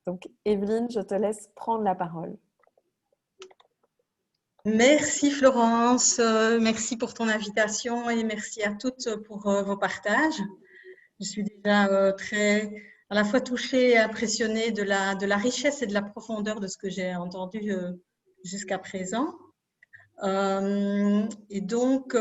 Donc, Evelyne, je te laisse prendre la parole. Merci Florence, merci pour ton invitation et merci à toutes pour vos partages. Je suis déjà très à la fois touchée et impressionnée de la richesse et de la profondeur de ce que j'ai entendu jusqu'à présent. Et donc,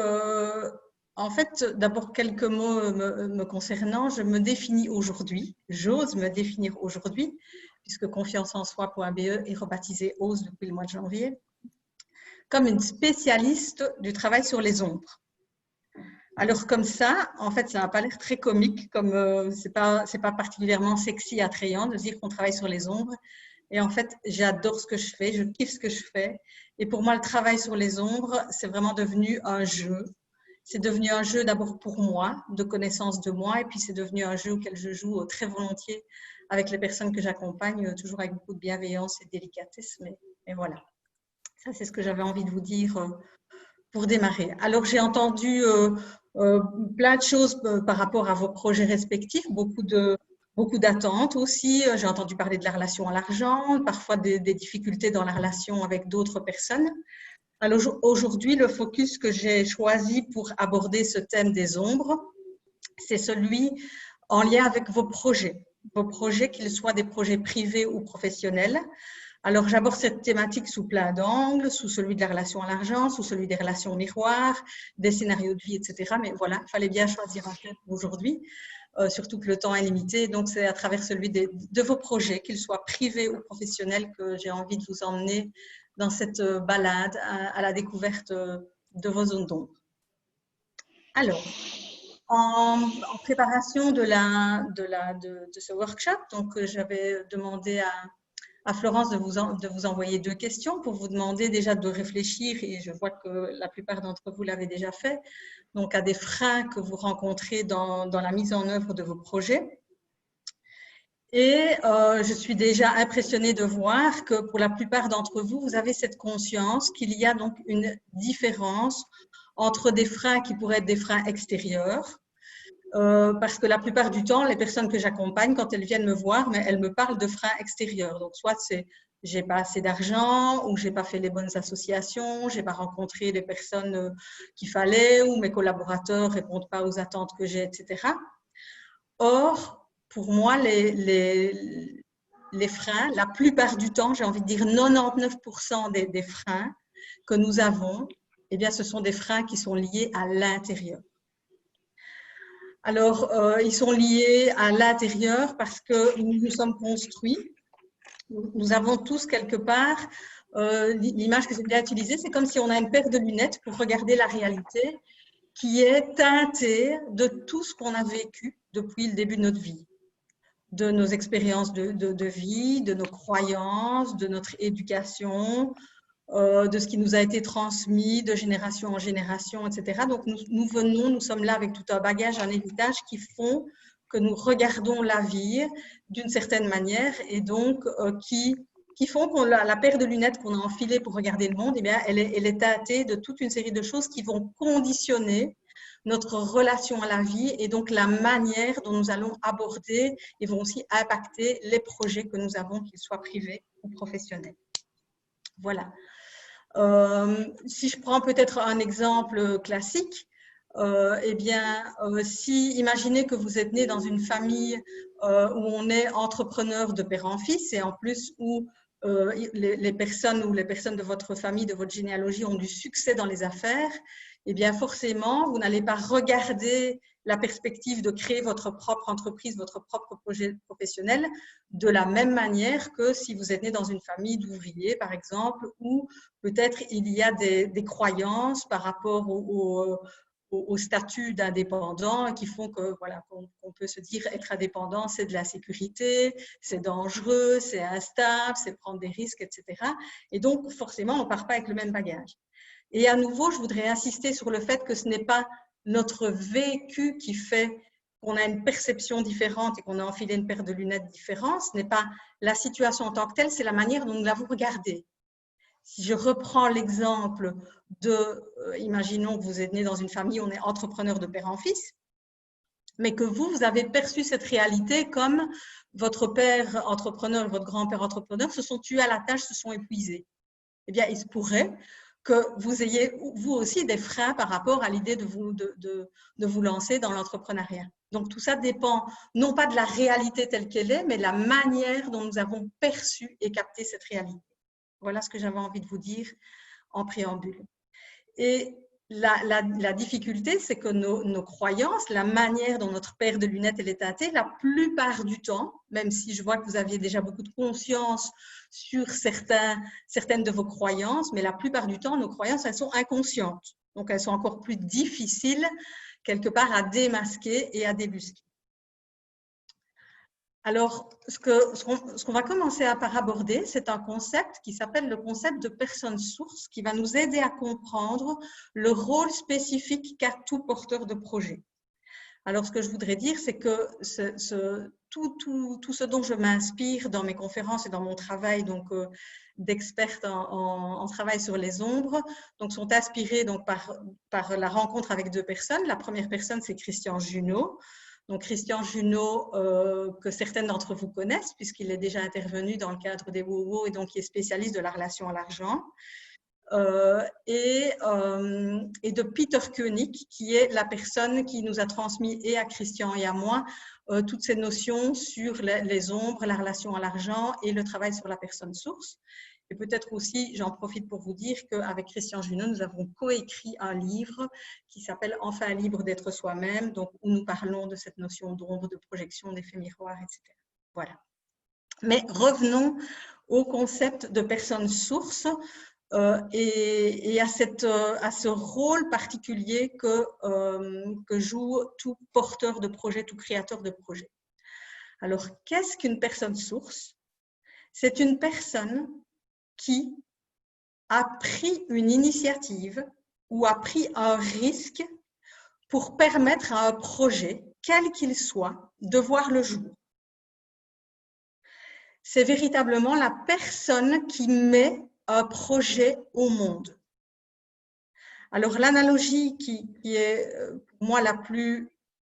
en fait, d'abord quelques mots me concernant. Je me définis aujourd'hui, j'ose me définir aujourd'hui, puisque confiance-en-soi.be est rebaptisé OSE depuis le mois de janvier, comme une spécialiste du travail sur les ombres. Alors comme ça, en fait, ça n'a pas l'air très comique, comme c'est pas particulièrement sexy, attrayant de dire qu'on travaille sur les ombres. Et en fait, j'adore ce que je fais, je kiffe ce que je fais. Et pour moi, le travail sur les ombres, c'est vraiment devenu un jeu. C'est devenu un jeu d'abord pour moi, de connaissance de moi, et puis c'est devenu un jeu auquel je joue très volontiers avec les personnes que j'accompagne, toujours avec beaucoup de bienveillance et de délicatesse. Mais voilà, ça c'est ce que j'avais envie de vous dire pour démarrer. Alors j'ai entendu plein de choses par rapport à vos projets respectifs, beaucoup d'attentes aussi. J'ai entendu parler de la relation à l'argent, parfois des difficultés dans la relation avec d'autres personnes. Alors aujourd'hui, le focus que j'ai choisi pour aborder ce thème des ombres, c'est celui en lien avec vos projets, qu'ils soient des projets privés ou professionnels. Alors, j'aborde cette thématique sous plein d'angles, sous celui de la relation à l'argent, sous celui des relations miroirs, des scénarios de vie, etc. Mais voilà, il fallait bien choisir un thème aujourd'hui, surtout que le temps est limité. Donc, c'est à travers celui de vos projets, qu'ils soient privés ou professionnels, que j'ai envie de vous emmener dans cette balade à la découverte de vos zones d'ombre. Alors, en préparation de ce workshop, donc j'avais demandé à Florence de vous envoyer 2 questions pour vous demander déjà de réfléchir, et je vois que la plupart d'entre vous l'avez déjà fait, donc à des freins que vous rencontrez dans la mise en œuvre de vos projets. Et je suis déjà impressionnée de voir que pour la plupart d'entre vous, vous avez cette conscience qu'il y a donc une différence entre des freins qui pourraient être des freins extérieurs, parce que la plupart du temps, les personnes que j'accompagne, quand elles viennent me voir, mais elles me parlent de freins extérieurs. Donc, soit c'est j'ai pas assez d'argent, ou j'ai pas fait les bonnes associations, j'ai pas rencontré les personnes qu'il fallait, ou mes collaborateurs répondent pas aux attentes que j'ai, etc. Or, pour moi, les freins, la plupart du temps, j'ai envie de dire 99% des freins que nous avons, eh bien, ce sont des freins qui sont liés à l'intérieur. Alors, ils sont liés à l'intérieur parce que nous nous sommes construits. Nous avons tous quelque part, l'image que j'ai bien utilisée, c'est comme si on a une paire de lunettes pour regarder la réalité qui est teintée de tout ce qu'on a vécu depuis le début de notre vie, de nos expériences de vie, de nos croyances, de notre éducation, de ce qui nous a été transmis de génération en génération, etc. Donc, nous sommes là avec tout un bagage, un héritage qui font que nous regardons la vie d'une certaine manière et donc qui font que la paire de lunettes qu'on a enfilée pour regarder le monde, eh bien, elle est teintée de toute une série de choses qui vont conditionner notre relation à la vie et donc la manière dont nous allons aborder et vont aussi impacter les projets que nous avons, qu'ils soient privés ou professionnels. Voilà. Si je prends peut-être un exemple classique, eh bien, si imaginez que vous êtes né dans une famille où on est entrepreneur de père en fils et en plus où les personnes de votre famille, de votre généalogie ont du succès dans les affaires, eh bien forcément, vous n'allez pas regarder la perspective de créer votre propre entreprise, votre propre projet professionnel de la même manière que si vous êtes né dans une famille d'ouvriers, par exemple, où peut-être il y a des croyances par rapport au statut d'indépendant qui font que voilà, qu'on peut se dire être indépendant, c'est de la sécurité, c'est dangereux, c'est instable, c'est prendre des risques, etc. Et donc, forcément, on ne part pas avec le même bagage. Et à nouveau, je voudrais insister sur le fait que ce n'est pas notre vécu qui fait qu'on a une perception différente et qu'on a enfilé une paire de lunettes différentes. Ce n'est pas la situation en tant que telle, c'est la manière dont nous l'avons regardée. Si je reprends l'exemple de, imaginons que vous êtes né dans une famille, on est entrepreneur de père en fils, mais que vous avez perçu cette réalité comme votre père entrepreneur et votre grand-père entrepreneur se sont tués à la tâche, se sont épuisés. Eh bien, il se pourrait que vous ayez, vous aussi, des freins par rapport à l'idée de vous lancer dans l'entrepreneuriat. Donc, tout ça dépend non pas de la réalité telle qu'elle est, mais de la manière dont nous avons perçu et capté cette réalité. Voilà ce que j'avais envie de vous dire en préambule. Et la difficulté, c'est que nos croyances, la manière dont notre paire de lunettes elle est teintée, la plupart du temps, même si je vois que vous aviez déjà beaucoup de conscience sur certaines de vos croyances, mais la plupart du temps, nos croyances, elles sont inconscientes. Donc, elles sont encore plus difficiles, quelque part, à démasquer et à débusquer. Alors, ce qu'on va commencer par aborder, c'est un concept qui s'appelle le concept de personne source, qui va nous aider à comprendre le rôle spécifique qu'a tout porteur de projet. Alors, ce que je voudrais dire, c'est que tout ce dont je m'inspire dans mes conférences et dans mon travail d'experte en travail sur les ombres, sont inspirés par la rencontre avec deux personnes. La première personne, c'est Christian Junod. Donc, Christian Junod, que certaines d'entre vous connaissent, puisqu'il est déjà intervenu dans le cadre des WOWO et donc il est spécialiste de la relation à l'argent. Et de Peter Koenig, qui est la personne qui nous a transmis, et à Christian et à moi, toutes ces notions sur les ombres, la relation à l'argent et le travail sur la personne source. Et peut-être aussi, j'en profite pour vous dire qu'avec Christian Junod, nous avons coécrit un livre qui s'appelle « Enfin libre d'être soi-même », donc où nous parlons de cette notion d'ombre, de projection, d'effet miroir, etc. Voilà. Mais revenons au concept de personne source et à ce rôle particulier que joue tout porteur de projet, tout créateur de projet. Alors, qu'est-ce qu'une personne source? C'est une personne qui a pris une initiative ou a pris un risque pour permettre à un projet, quel qu'il soit, de voir le jour. C'est véritablement la personne qui met un projet au monde. Alors, l'analogie qui est pour moi la plus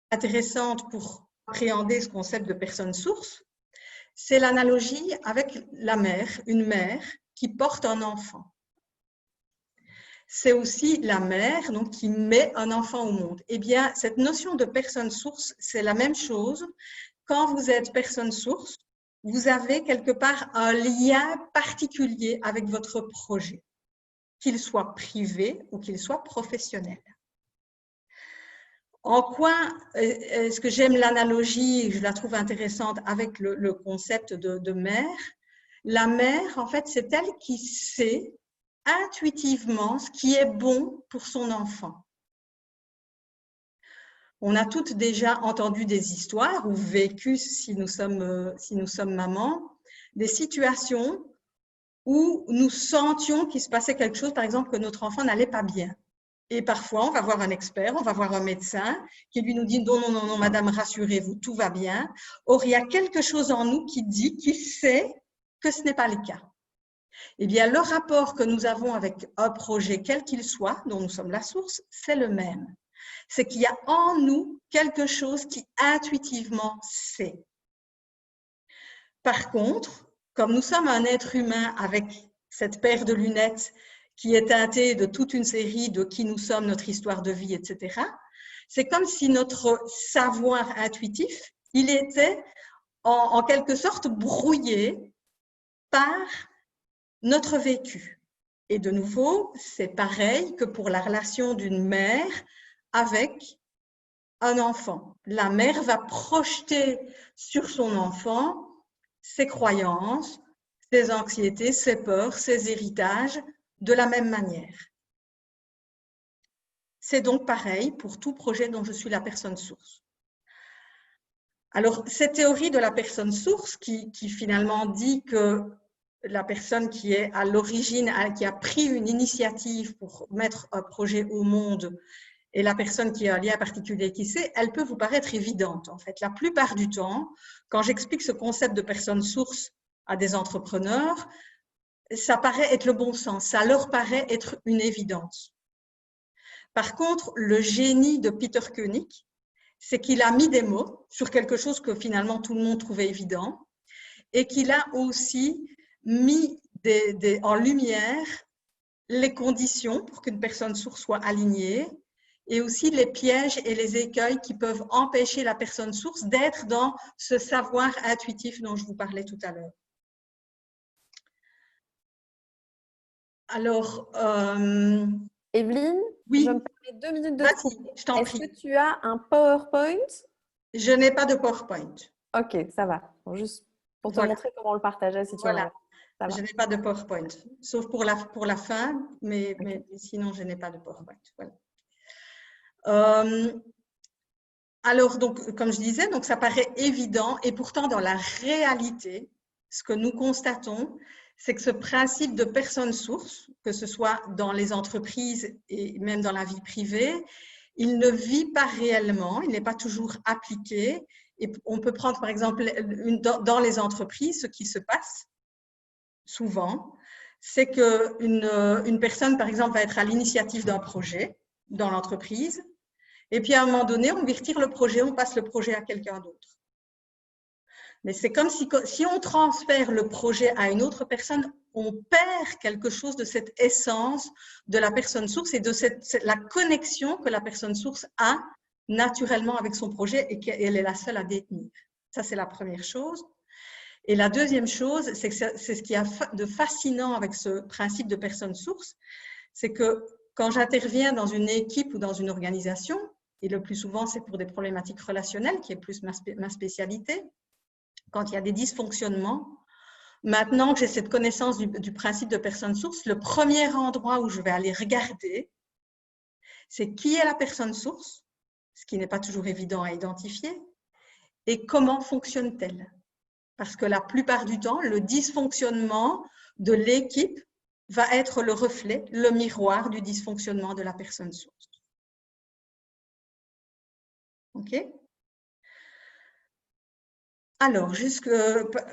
intéressante pour appréhender ce concept de personne source, c'est l'analogie avec la mère, une mère qui porte un enfant. C'est aussi la mère donc, qui met un enfant au monde. Eh bien, cette notion de personne source, c'est la même chose. Quand vous êtes personne source, vous avez quelque part un lien particulier avec votre projet, qu'il soit privé ou qu'il soit professionnel. En quoi est-ce que j'aime l'analogie, je la trouve intéressante avec le concept de mère? La mère, en fait, c'est elle qui sait intuitivement ce qui est bon pour son enfant. On a toutes déjà entendu des histoires ou vécu, si nous sommes mamans, des situations où nous sentions qu'il se passait quelque chose, par exemple que notre enfant n'allait pas bien. Et parfois, on va voir un expert, on va voir un médecin qui lui nous dit « Non, madame, rassurez-vous, tout va bien ». Or, il y a quelque chose en nous qui dit, qui sait que ce n'est pas le cas. Eh bien, le rapport que nous avons avec un projet, quel qu'il soit, dont nous sommes la source, c'est le même. C'est qu'il y a en nous quelque chose qui intuitivement sait. Par contre, comme nous sommes un être humain avec cette paire de lunettes qui est teintée de toute une série de qui nous sommes, notre histoire de vie, etc., c'est comme si notre savoir intuitif, il était en quelque sorte brouillé par notre vécu. Et de nouveau, c'est pareil que pour la relation d'une mère avec un enfant. La mère va projeter sur son enfant ses croyances, ses anxiétés, ses peurs, ses héritages de la même manière. C'est donc pareil pour tout projet dont je suis la personne source. Alors, cette théorie de la personne source qui finalement dit que la personne qui est à l'origine, qui a pris une initiative pour mettre un projet au monde et la personne qui a un lien particulier qui sait, elle peut vous paraître évidente. En fait, la plupart du temps, quand j'explique ce concept de personne source à des entrepreneurs, ça paraît être le bon sens, ça leur paraît être une évidence. Par contre, le génie de Peter Koenig, c'est qu'il a mis des mots sur quelque chose que finalement tout le monde trouvait évident et qu'il a aussi mis en lumière les conditions pour qu'une personne source soit alignée et aussi les pièges et les écueils qui peuvent empêcher la personne source d'être dans ce savoir intuitif dont je vous parlais tout à l'heure. Alors, Evelyne, oui, je me permets 2 minutes de te couper. je t'en Est-ce prie. que tu as un PowerPoint? Je n'ai pas de PowerPoint. Ok, ça va. Bon, juste pour te Voilà. montrer comment on le partageait si tu en as. Ça va. Je n'ai pas de PowerPoint, sauf pour la fin, mais sinon, je n'ai pas de PowerPoint. Voilà. Alors, donc, comme je disais, donc, ça paraît évident et pourtant, dans la réalité, ce que nous constatons, c'est que ce principe de personne source, que ce soit dans les entreprises et même dans la vie privée, il ne vit pas réellement, il n'est pas toujours appliqué. Et on peut prendre par exemple dans les entreprises, ce qui se passe souvent, c'est qu'une personne, par exemple, va être à l'initiative d'un projet dans l'entreprise, et puis à un moment donné, on lui retire le projet, on passe le projet à quelqu'un d'autre. Mais c'est comme si on transfère le projet à une autre personne, on perd quelque chose de cette essence de la personne source et de la connexion que la personne source a naturellement avec son projet et qu'elle est la seule à détenir. Ça, c'est la première chose. Et la deuxième chose, c'est ce qu'il y a de fascinant avec ce principe de personne source, c'est que quand j'interviens dans une équipe ou dans une organisation, et le plus souvent c'est pour des problématiques relationnelles, qui est plus ma spécialité, quand il y a des dysfonctionnements, maintenant que j'ai cette connaissance du principe de personne source, le premier endroit où je vais aller regarder, c'est qui est la personne source, ce qui n'est pas toujours évident à identifier, et comment fonctionne-t-elle. Parce que la plupart du temps, le dysfonctionnement de l'équipe va être le reflet, le miroir du dysfonctionnement de la personne source. OK? Alors,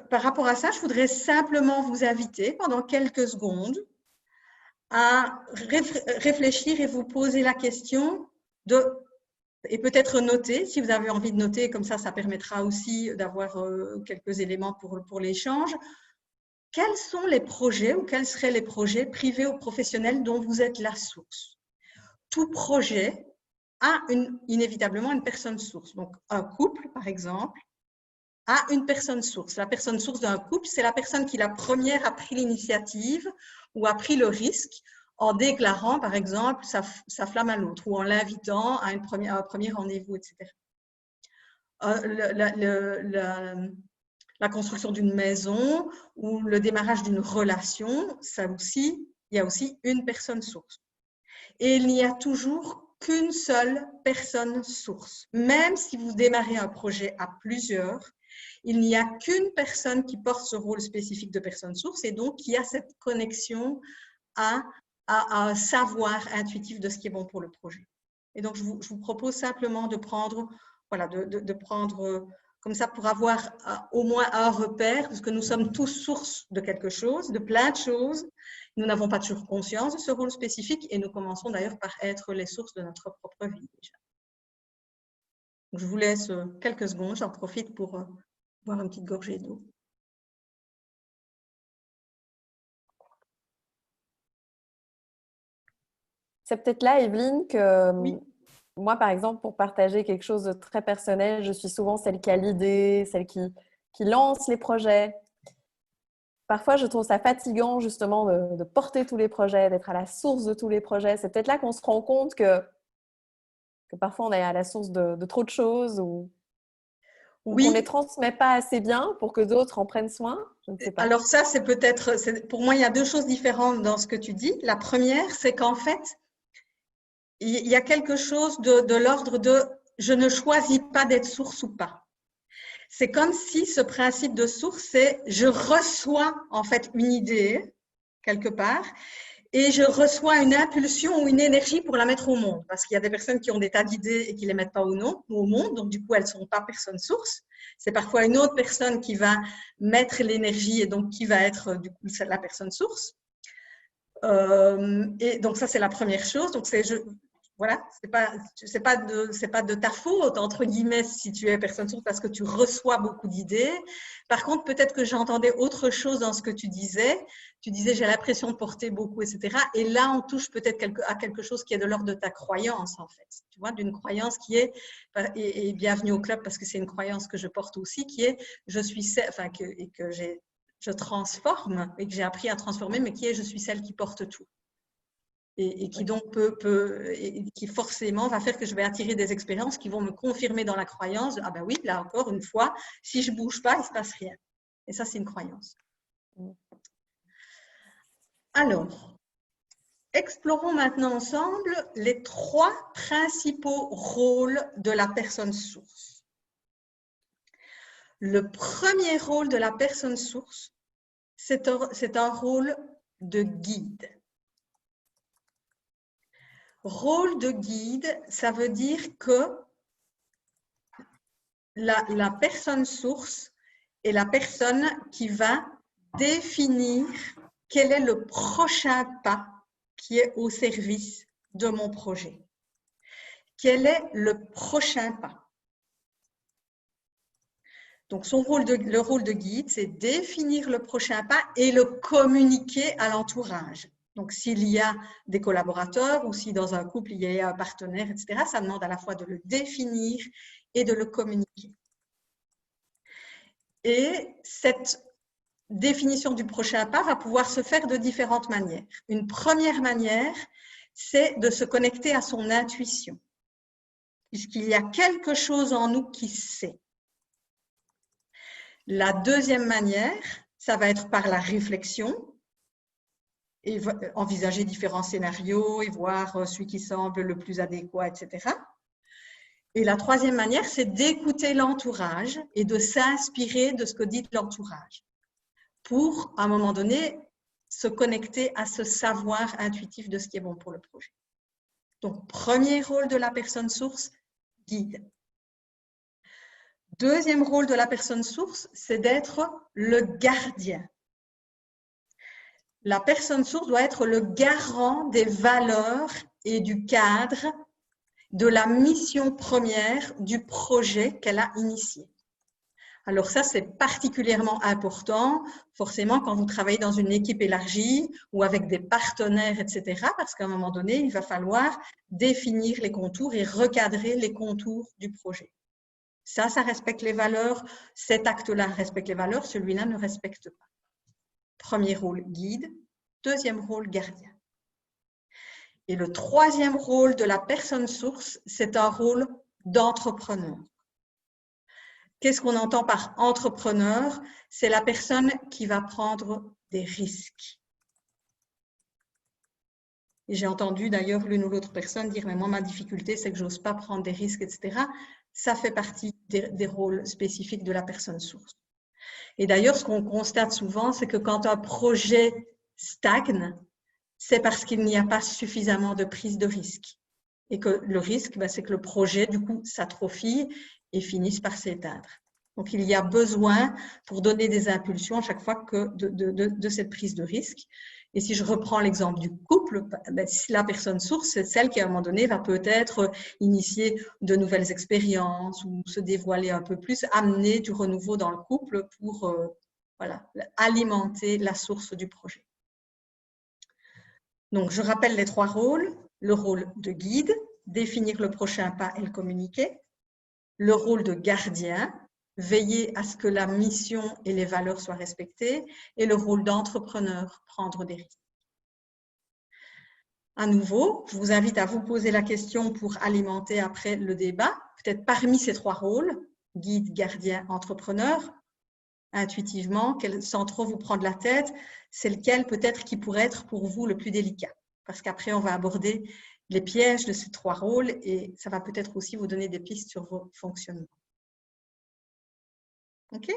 par rapport à ça, je voudrais simplement vous inviter pendant quelques secondes à réfléchir et vous poser la question et peut-être noter, si vous avez envie de noter, comme ça permettra aussi d'avoir quelques éléments pour l'échange. Quels sont les projets ou quels seraient les projets privés ou professionnels dont vous êtes la source? Tout projet a inévitablement une personne source. Donc, un couple, par exemple, a une personne source. La personne source d'un couple, c'est la personne qui, la première, a pris l'initiative ou a pris le risque en déclarant, par exemple, sa flamme à l'autre ou en l'invitant à un premier rendez-vous, etc. La construction d'une maison ou le démarrage d'une relation, il y a aussi une personne source. Et il n'y a toujours qu'une seule personne source. Même si vous démarrez un projet à plusieurs, il n'y a qu'une personne qui porte ce rôle spécifique de personne source et donc qui a cette connexion à un savoir intuitif de ce qui est bon pour le projet. Et donc, je vous propose simplement de prendre, voilà, de prendre comme ça pour avoir au moins un repère, parce que nous sommes tous sources de quelque chose, de plein de choses. Nous n'avons pas toujours conscience de ce rôle spécifique et nous commençons d'ailleurs par être les sources de notre propre vie déjà. Donc, je vous laisse quelques secondes, j'en profite pour boire une petite gorgée d'eau. C'est peut-être là, Evelyne, que Oui. moi, par exemple, pour partager quelque chose de très personnel, je suis souvent celle qui a l'idée, celle qui lance les projets. Parfois, je trouve ça fatigant justement de porter tous les projets, d'être à la source de tous les projets. C'est peut-être là qu'on se rend compte que parfois on est à la source de trop de choses ou qu'on ne les transmet pas assez bien pour que d'autres en prennent soin. Je ne sais pas. Alors ça, c'est peut-être, pour moi, il y a deux choses différentes dans ce que tu dis. La première, c'est qu'en fait, il y a quelque chose de l'ordre de « je ne choisis pas d'être source ou pas ». C'est comme si ce principe de source, c'est « je reçois en fait une idée quelque part » et je reçois une impulsion ou une énergie pour la mettre au monde. Parce qu'il y a des personnes qui ont des tas d'idées et qui ne les mettent pas au monde, donc du coup, elles ne sont pas personnes sources. C'est parfois une autre personne qui va mettre l'énergie et donc qui va être du coup la personne source. Et donc ça, c'est la première chose. Donc Voilà, c'est pas de ta faute, entre guillemets, si tu es personne sourde, parce que tu reçois beaucoup d'idées. Par contre, peut-être que j'entendais autre chose dans ce que tu disais. Tu disais, j'ai l'impression de porter beaucoup, etc. Et là, on touche peut-être à quelque chose qui est de l'ordre de ta croyance, en fait. Tu vois, d'une croyance qui est, et bienvenue au club, parce que c'est une croyance que je porte aussi, qui est, je transforme, et que j'ai appris à transformer, mais qui est, je suis celle qui porte tout. Et qui donc qui forcément va faire que je vais attirer des expériences qui vont me confirmer dans la croyance de, ah ben oui, là encore une fois, si je ne bouge pas, il ne se passe rien. Et ça, c'est une croyance. Alors, explorons maintenant ensemble les 3 principaux rôles de la personne source. Le premier rôle de la personne source, c'est un rôle de guide. Rôle de guide, ça veut dire que la personne source est la personne qui va définir quel est le prochain pas qui est au service de mon projet. Quel est le prochain pas? Donc, le rôle de guide, c'est définir le prochain pas et le communiquer à l'entourage. Donc, s'il y a des collaborateurs ou si dans un couple, il y a un partenaire, etc., ça demande à la fois de le définir et de le communiquer. Et cette définition du prochain pas va pouvoir se faire de différentes manières. Une première manière, c'est de se connecter à son intuition, puisqu'il y a quelque chose en nous qui sait. La deuxième manière, ça va être par la réflexion, et envisager différents scénarios et voir celui qui semble le plus adéquat, etc. Et la troisième manière, c'est d'écouter l'entourage et de s'inspirer de ce que dit l'entourage pour, à un moment donné, se connecter à ce savoir intuitif de ce qui est bon pour le projet. Donc, premier rôle de la personne source, guide. Deuxième rôle de la personne source, c'est d'être le gardien. La personne source doit être le garant des valeurs et du cadre de la mission première du projet qu'elle a initié. Alors ça, c'est particulièrement important, forcément, quand vous travaillez dans une équipe élargie ou avec des partenaires, etc., parce qu'à un moment donné, il va falloir définir les contours et recadrer les contours du projet. Ça respecte les valeurs, cet acte-là respecte les valeurs, celui-là ne respecte pas. Premier rôle, guide. Deuxième rôle, gardien. Et le troisième rôle de la personne source, c'est un rôle d'entrepreneur. Qu'est-ce qu'on entend par entrepreneur? C'est la personne qui va prendre des risques. Et j'ai entendu d'ailleurs l'une ou l'autre personne dire, mais moi, ma difficulté, c'est que je n'ose pas prendre des risques, etc. Ça fait partie des rôles spécifiques de la personne source. Et d'ailleurs, ce qu'on constate souvent, c'est que quand un projet stagne, c'est parce qu'il n'y a pas suffisamment de prise de risque. Et que le risque, c'est que le projet, du coup, s'atrophie et finisse par s'éteindre. Donc, il y a besoin, pour donner des impulsions à chaque fois, de cette prise de risque. Et si je reprends l'exemple du couple, si la personne source, c'est celle qui, à un moment donné, va peut-être initier de nouvelles expériences ou se dévoiler un peu plus, amener du renouveau dans le couple pour alimenter la source du projet. Donc, je rappelle les 3 rôles. Le rôle de guide, définir le prochain pas et le communiquer. Le rôle de gardien, veiller à ce que la mission et les valeurs soient respectées. Et le rôle d'entrepreneur, prendre des risques. À nouveau, je vous invite à vous poser la question pour alimenter après le débat. Peut-être parmi ces 3 rôles, guide, gardien, entrepreneur, intuitivement, sans trop vous prendre la tête, c'est lequel peut-être qui pourrait être pour vous le plus délicat. Parce qu'après, on va aborder les pièges de ces 3 rôles et ça va peut-être aussi vous donner des pistes sur vos fonctionnements. OK?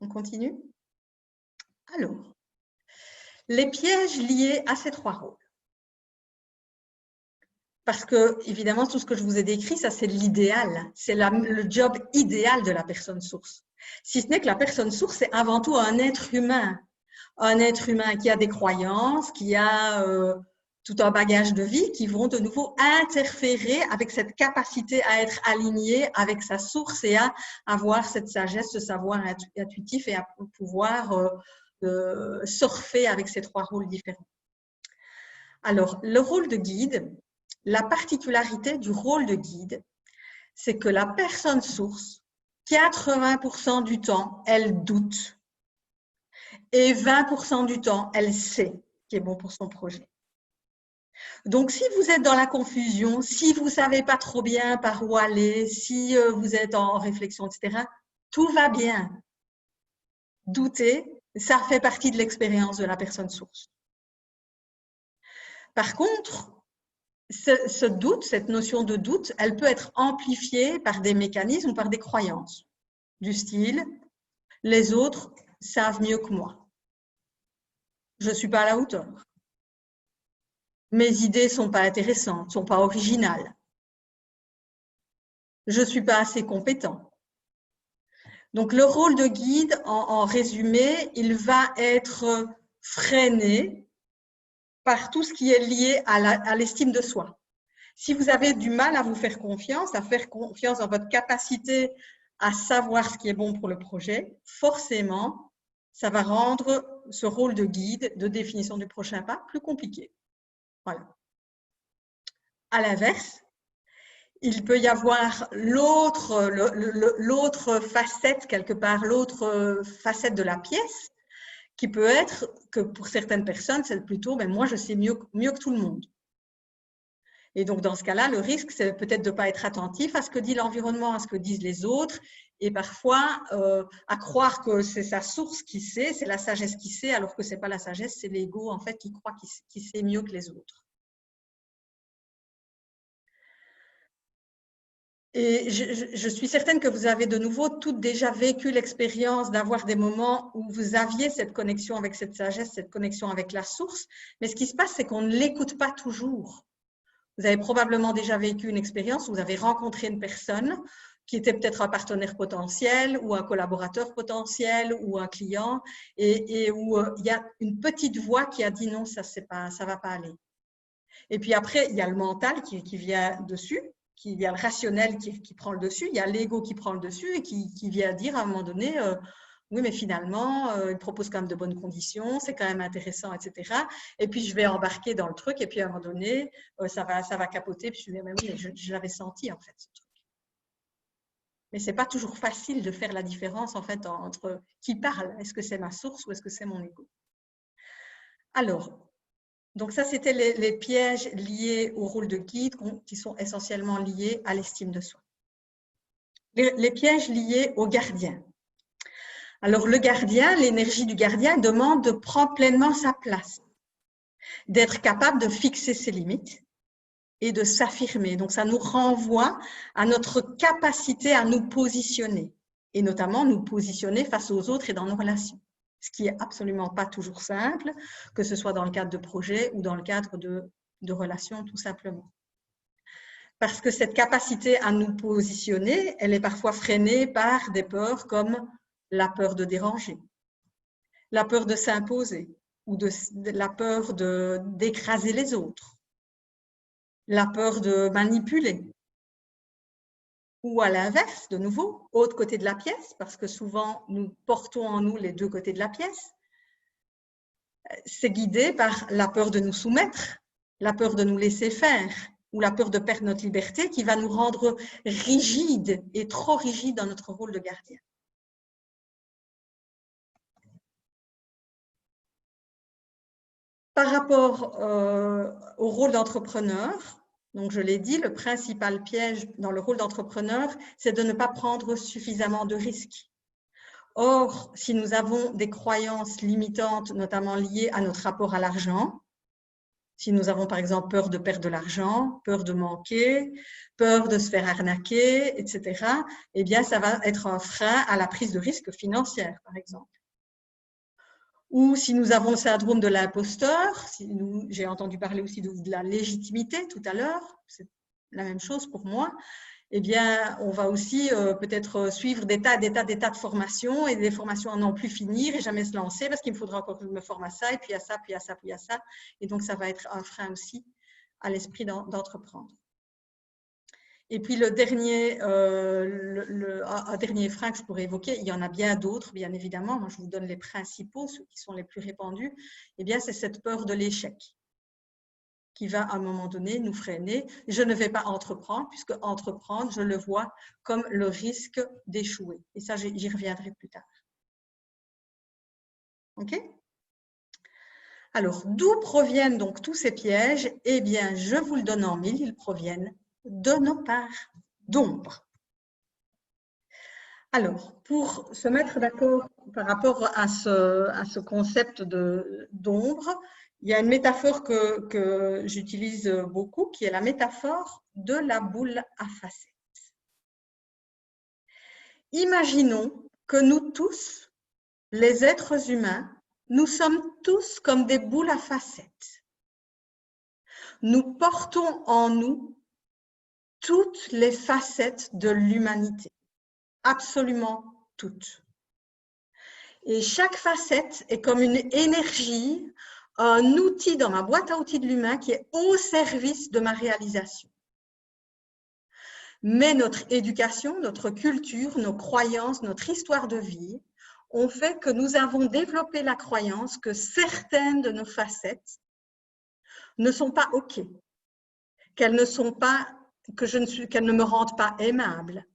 On continue? Alors, les pièges liés à ces 3 rôles. Parce que, évidemment, tout ce que je vous ai décrit, ça c'est l'idéal. C'est le job idéal de la personne source. Si ce n'est que la personne source, c'est avant tout un être humain. Un être humain qui a des croyances, qui a tout un bagage de vie qui vont de nouveau interférer avec cette capacité à être aligné avec sa source et à avoir cette sagesse, ce savoir intuitif et à pouvoir surfer avec ces trois rôles différents. Alors, le rôle de guide, la particularité du rôle de guide, c'est que la personne source, 80% du temps, elle doute et 20% du temps, elle sait ce qui est bon pour son projet. Donc, si vous êtes dans la confusion, si vous ne savez pas trop bien par où aller, si vous êtes en réflexion, etc., tout va bien. Douter, ça fait partie de l'expérience de la personne source. Par contre, ce doute, cette notion de doute, elle peut être amplifiée par des mécanismes ou par des croyances du style « les autres savent mieux que moi ». Je ne suis pas à la hauteur. Mes idées ne sont pas intéressantes, ne sont pas originales. Je ne suis pas assez compétent. Donc, le rôle de guide, en résumé, il va être freiné par tout ce qui est lié à l'estime de soi. Si vous avez du mal à vous faire confiance, à faire confiance dans votre capacité à savoir ce qui est bon pour le projet, forcément, ça va rendre ce rôle de guide, de définition du prochain pas, plus compliqué. Voilà. À l'inverse, il peut y avoir l'autre facette, quelque part, l'autre facette de la pièce, qui peut être que pour certaines personnes, c'est plutôt « moi, je sais mieux que tout le monde ». Et donc, dans ce cas-là, le risque, c'est peut-être de ne pas être attentif à ce que dit l'environnement, à ce que disent les autres, et parfois à croire que c'est sa source qui sait, c'est la sagesse qui sait, alors que ce n'est pas la sagesse, c'est l'ego en fait qui croit qu'il sait mieux que les autres. Et je suis certaine que vous avez de nouveau toutes déjà vécu l'expérience d'avoir des moments où vous aviez cette connexion avec cette sagesse, cette connexion avec la source, mais ce qui se passe, c'est qu'on ne l'écoute pas toujours. Vous avez probablement déjà vécu une expérience où vous avez rencontré une personne qui était peut-être un partenaire potentiel ou un collaborateur potentiel ou un client et où il y a une petite voix qui a dit non, ça ne va pas aller. Et puis après, il y a le mental qui vient dessus, il y a le rationnel qui prend le dessus, il y a l'ego qui prend le dessus et qui vient dire à un moment donné oui, mais finalement, il propose quand même de bonnes conditions, c'est quand même intéressant, etc. Et puis, je vais embarquer dans le truc et puis à un moment donné, ça va capoter. Puis je me dis, mais oui, je l'avais senti en fait, ce truc. Mais ce n'est pas toujours facile de faire la différence en fait entre qui parle. Est-ce que c'est ma source ou est-ce que c'est mon ego? Alors, donc ça, c'était les pièges liés au rôle de guide qui sont essentiellement liés à l'estime de soi. Les pièges liés au gardien. Alors, le gardien, l'énergie du gardien demande de prendre pleinement sa place, d'être capable de fixer ses limites et de s'affirmer. Donc, ça nous renvoie à notre capacité à nous positionner et notamment nous positionner face aux autres et dans nos relations. Ce qui n'est absolument pas toujours simple, que ce soit dans le cadre de projets ou dans le cadre de relations tout simplement. Parce que cette capacité à nous positionner, elle est parfois freinée par des peurs comme la peur de déranger, la peur de s'imposer ou la peur d'écraser les autres, la peur de manipuler. Ou à l'inverse, de nouveau, autre côté de la pièce, parce que souvent nous portons en nous les deux côtés de la pièce, c'est guidé par la peur de nous soumettre, la peur de nous laisser faire, ou la peur de perdre notre liberté qui va nous rendre rigides et trop rigides dans notre rôle de gardien. Par rapport au rôle d'entrepreneur, donc je l'ai dit, le principal piège dans le rôle d'entrepreneur, c'est de ne pas prendre suffisamment de risques. Or, si nous avons des croyances limitantes, notamment liées à notre rapport à l'argent, si nous avons par exemple peur de perdre de l'argent, peur de manquer, peur de se faire arnaquer, etc., eh bien, ça va être un frein à la prise de risque financière, par exemple. Ou si nous avons le syndrome de l'imposteur, j'ai entendu parler aussi de la légitimité tout à l'heure, c'est la même chose pour moi, eh bien, on va aussi peut-être suivre des tas de formations et des formations à n'en plus finir et jamais se lancer parce qu'il me faudra encore que je me forme à ça et puis à ça, puis à ça, puis à ça. Et donc, ça va être un frein aussi à l'esprit d'entreprendre. Et puis, un dernier frein que je pourrais évoquer, il y en a bien d'autres, bien évidemment. Moi, je vous donne les principaux, ceux qui sont les plus répandus. Eh bien, c'est cette peur de l'échec qui va à un moment donné nous freiner. Je ne vais pas entreprendre, puisque entreprendre, je le vois comme le risque d'échouer. Et ça, j'y reviendrai plus tard. OK? Alors, d'où proviennent donc tous ces pièges? Eh bien, je vous le donne en mille, ils proviennent de nos parts d'ombre. Alors, pour se mettre d'accord par rapport à ce concept d'ombre, il y a une métaphore que j'utilise beaucoup, qui est la métaphore de la boule à facettes. Imaginons que nous tous, les êtres humains, nous sommes tous comme des boules à facettes. Nous portons en nous toutes les facettes de l'humanité, absolument toutes. Et chaque facette est comme une énergie, un outil dans ma boîte à outils de l'humain qui est au service de ma réalisation. Mais notre éducation, notre culture, nos croyances, notre histoire de vie ont fait que nous avons développé la croyance que certaines de nos facettes ne sont pas OK, qu'elles ne me rendent pas aimable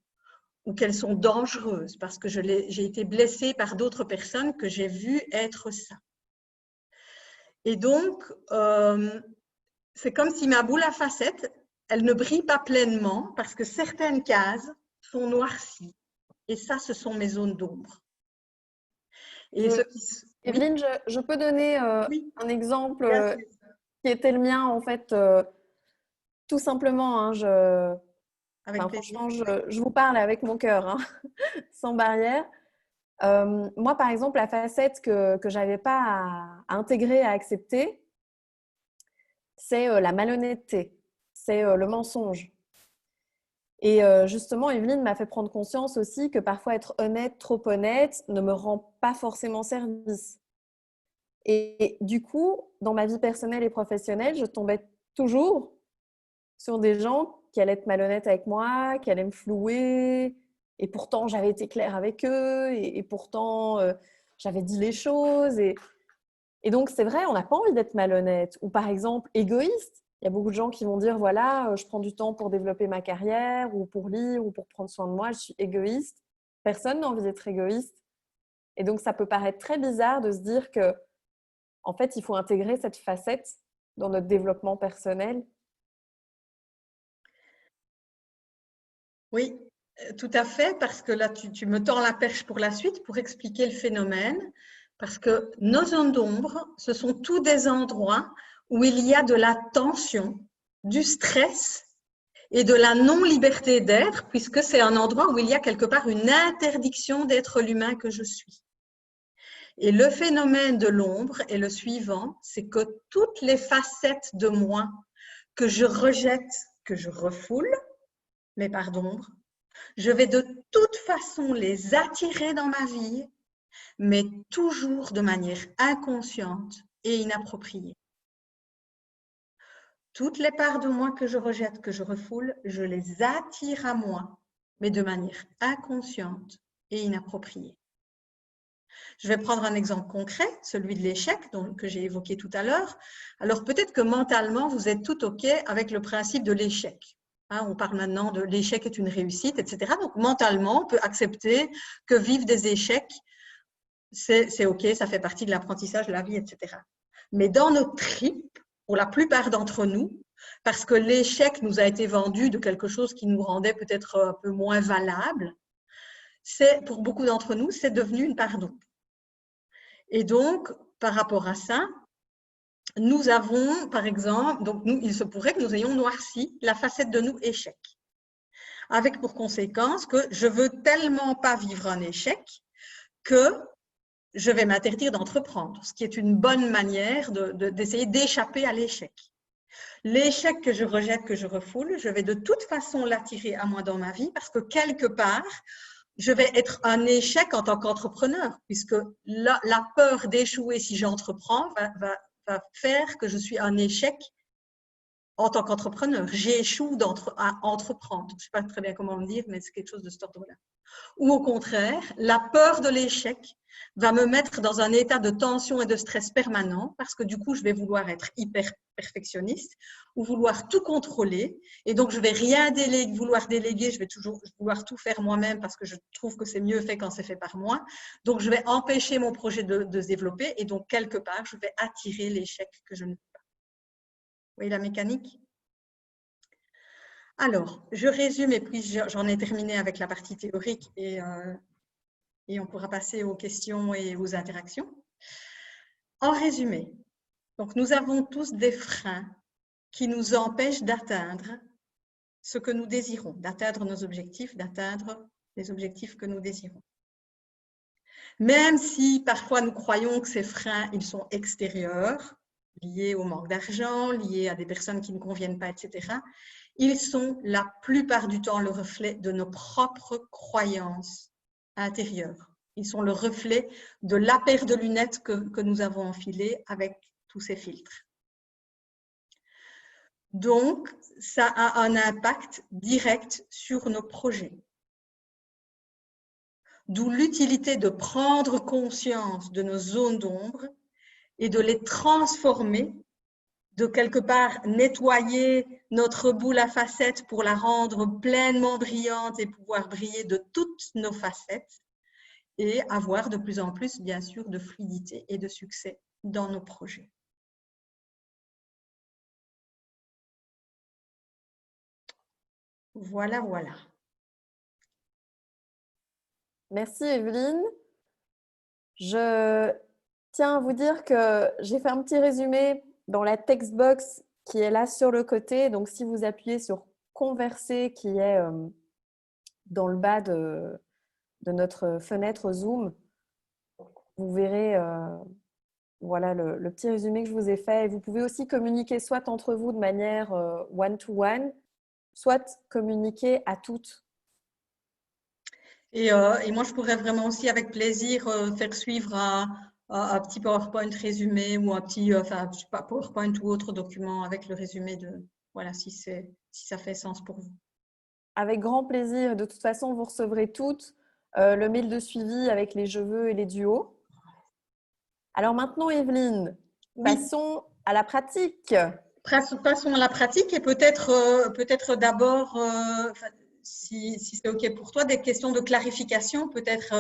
ou qu'elles sont dangereuses parce que j'ai été blessée par d'autres personnes que j'ai vues être ça. Et donc, c'est comme si ma boule à facettes, elle ne brille pas pleinement parce que certaines cases sont noircies. Et ça, ce sont mes zones d'ombre. Evelyne, je peux donner oui, un exemple qui était le mien, en fait, tout simplement. Hein, franchement, je vous parle avec mon cœur, hein, sans barrière. Moi, par exemple, la facette que je n'avais pas à intégrer, à accepter, c'est la malhonnêteté, c'est le mensonge. Et justement, Evelyne m'a fait prendre conscience aussi que parfois être honnête, trop honnête, ne me rend pas forcément service. Et du coup, dans ma vie personnelle et professionnelle, je tombais toujours sur des gens qui allaient être malhonnêtes avec moi, qui allaient me flouer. Et pourtant, j'avais été claire avec eux. Et pourtant, j'avais dit les choses. Et donc, c'est vrai, on n'a pas envie d'être malhonnête. Ou par exemple, égoïste. Il y a beaucoup de gens qui vont dire, voilà, je prends du temps pour développer ma carrière ou pour lire ou pour prendre soin de moi. Je suis égoïste. Personne n'a envie d'être égoïste. Et donc, ça peut paraître très bizarre de se dire que, en fait, il faut intégrer cette facette dans notre développement personnel. Oui, tout à fait, parce que là, tu me tends la perche pour la suite, pour expliquer le phénomène, parce que nos zones d'ombre, ce sont tous des endroits où il y a de la tension, du stress et de la non-liberté d'être, puisque c'est un endroit où il y a quelque part une interdiction d'être l'humain que je suis. Et le phénomène de l'ombre est le suivant, c'est que toutes les facettes de moi que je rejette, que je refoule, mes parts d'ombre, je vais de toute façon les attirer dans ma vie, mais toujours de manière inconsciente et inappropriée. Toutes les parts de moi que je rejette, que je refoule, je les attire à moi, mais de manière inconsciente et inappropriée. Je vais prendre un exemple concret, celui de l'échec que j'ai évoqué tout à l'heure. Alors peut-être que mentalement, vous êtes tout OK avec le principe de l'échec. Hein, on parle maintenant de l'échec est une réussite, etc. Donc mentalement, on peut accepter que vivre des échecs, c'est OK, ça fait partie de l'apprentissage de la vie, etc. Mais dans nos tripes, pour la plupart d'entre nous, parce que l'échec nous a été vendu de quelque chose qui nous rendait peut-être un peu moins valable, pour beaucoup d'entre nous, c'est devenu une part d'ombre. Et donc, par rapport à ça, nous avons, par exemple, donc il se pourrait que nous ayons noirci la facette de nous échec. Avec pour conséquence que je veux tellement pas vivre un échec que je vais m'interdire d'entreprendre, ce qui est une bonne manière d'essayer d'échapper à l'échec. L'échec que je rejette, que je refoule, je vais de toute façon l'attirer à moi dans ma vie parce que quelque part, je vais être un échec en tant qu'entrepreneur, puisque la peur d'échouer si j'entreprends va faire que je suis un échec en tant qu'entrepreneur. J'échoue à entreprendre. Je ne sais pas très bien comment me dire, mais c'est quelque chose de cet ordre-là. Ou au contraire, la peur de l'échec va me mettre dans un état de tension et de stress permanent parce que du coup, je vais vouloir être hyper perfectionniste ou vouloir tout contrôler. Et donc, je vais rien vouloir déléguer, je vais toujours vouloir tout faire moi-même parce que je trouve que c'est mieux fait quand c'est fait par moi. Donc, je vais empêcher mon projet de se développer et donc, quelque part, je vais attirer l'échec que je ne veux pas. Vous voyez la mécanique ? Alors, je résume et puis j'en ai terminé avec la partie théorique et on pourra passer aux questions et aux interactions. En résumé, donc nous avons tous des freins qui nous empêchent d'atteindre ce que nous désirons, d'atteindre nos objectifs, d'atteindre les objectifs que nous désirons. Même si parfois nous croyons que ces freins, ils sont extérieurs, liés au manque d'argent, liés à des personnes qui ne conviennent pas, etc., ils sont la plupart du temps le reflet de nos propres croyances intérieures. Ils sont le reflet de la paire de lunettes que nous avons enfilée avec tous ces filtres. Donc, ça a un impact direct sur nos projets. D'où l'utilité de prendre conscience de nos zones d'ombre et de les transformer, de quelque part nettoyer notre boule à facettes pour la rendre pleinement brillante et pouvoir briller de toutes nos facettes et avoir de plus en plus, bien sûr, de fluidité et de succès dans nos projets. Voilà, voilà. Merci Evelyne. Je tiens à vous dire que j'ai fait un petit résumé dans la text box qui est là sur le côté. Donc, si vous appuyez sur « Converser » qui est dans le bas de notre fenêtre Zoom, vous verrez voilà, le petit résumé que je vous ai fait. Et vous pouvez aussi communiquer soit entre vous de manière one-to-one, soit communiquer à toutes. Et moi, je pourrais vraiment aussi, avec plaisir, faire suivre un petit PowerPoint résumé ou un petit, enfin, je sais pas, PowerPoint ou autre document avec le résumé de, voilà, si ça fait sens pour vous. Avec grand plaisir. De toute façon, vous recevrez toutes le mail de suivi avec les je veux et les duos. Alors maintenant, Evelyne, passons à la pratique. Passons à la pratique et peut-être d'abord, si c'est OK pour toi, des questions de clarification, peut-être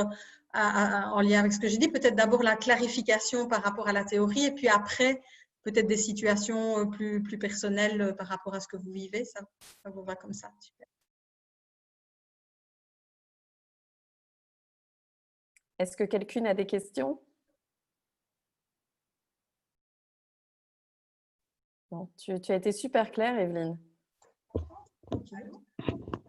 en lien avec ce que j'ai dit, peut-être d'abord la clarification par rapport à la théorie et puis après, peut-être des situations plus personnelles par rapport à ce que vous vivez. Ça vous va comme ça? Super. Est-ce que quelqu'un a des questions? Bon, tu as été super claire, Evelyne.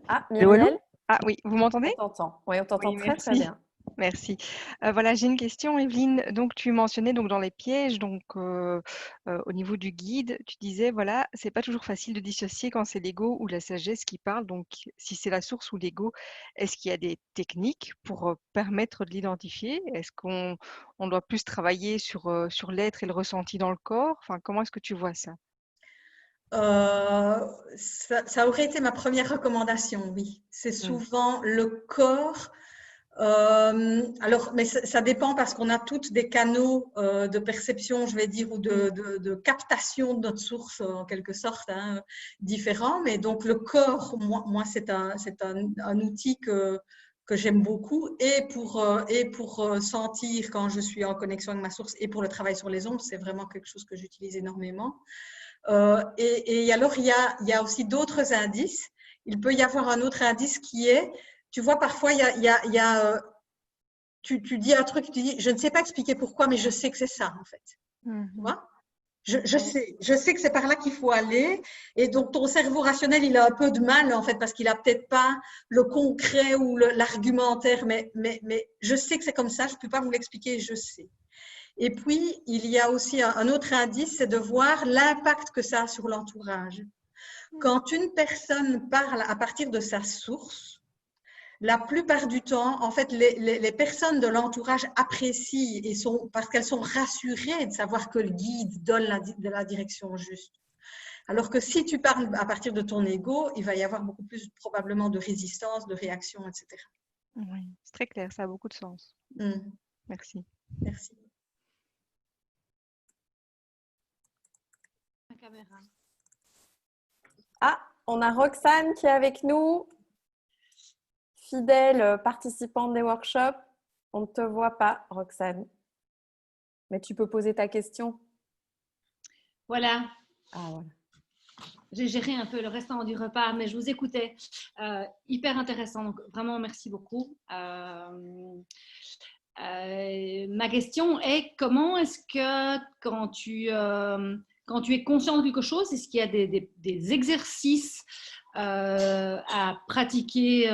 Ah, Myriel? Ah oui, vous m'entendez? On t'entend. Oui, on t'entend Oui, très bien. Merci. Voilà, j'ai une question, Evelyne. Donc, tu mentionnais donc dans les pièges, donc au niveau du guide, tu disais voilà, c'est pas toujours facile de dissocier quand c'est l'ego ou la sagesse qui parle. Donc, si c'est la source ou l'ego, est-ce qu'il y a des techniques pour permettre de l'identifier? Est-ce qu'on doit plus travailler sur l'être et le ressenti dans le corps? Enfin, comment est-ce que tu vois ça? Ça aurait été ma première recommandation, oui. C'est souvent le corps. Alors, mais ça dépend parce qu'on a toutes des canaux de perception, je vais dire, ou de captation de notre source, en quelque sorte, hein, différents. Mais donc, le corps, moi c'est un outil que j'aime beaucoup et pour sentir quand je suis en connexion avec ma source et pour le travail sur les ombres, c'est vraiment quelque chose que j'utilise énormément. Et alors, il y a aussi d'autres indices. Il peut y avoir un autre indice qui est, tu vois, parfois, tu dis un truc, tu dis, je ne sais pas expliquer pourquoi, mais je sais que c'est ça, en fait. Tu vois? Je sais que c'est par là qu'il faut aller. Et donc, ton cerveau rationnel, il a un peu de mal, en fait, parce qu'il n'a peut-être pas le concret ou l'argumentaire, mais je sais que c'est comme ça, je ne peux pas vous l'expliquer, je sais. Et puis, il y a aussi un autre indice, c'est de voir l'impact que ça a sur l'entourage. Quand une personne parle à partir de sa source, la plupart du temps, en fait, les personnes de l'entourage apprécient et parce qu'elles sont rassurées de savoir que le guide donne la direction juste. Alors que si tu parles à partir de ton ego, il va y avoir beaucoup plus probablement de résistance, de réaction, etc. Oui, c'est très clair, ça a beaucoup de sens. Merci. Merci. Ah, on a Roxane qui est avec nous, fidèle participante des workshops. On ne te voit pas, Roxane, mais tu peux poser ta question. Voilà. Ah, voilà. J'ai géré un peu le restant du repas, mais je vous écoutais. Hyper intéressant, donc vraiment merci beaucoup. Ma question est, comment est-ce que quand tu es conscient de quelque chose, est-ce qu'il y a des exercices à pratiquer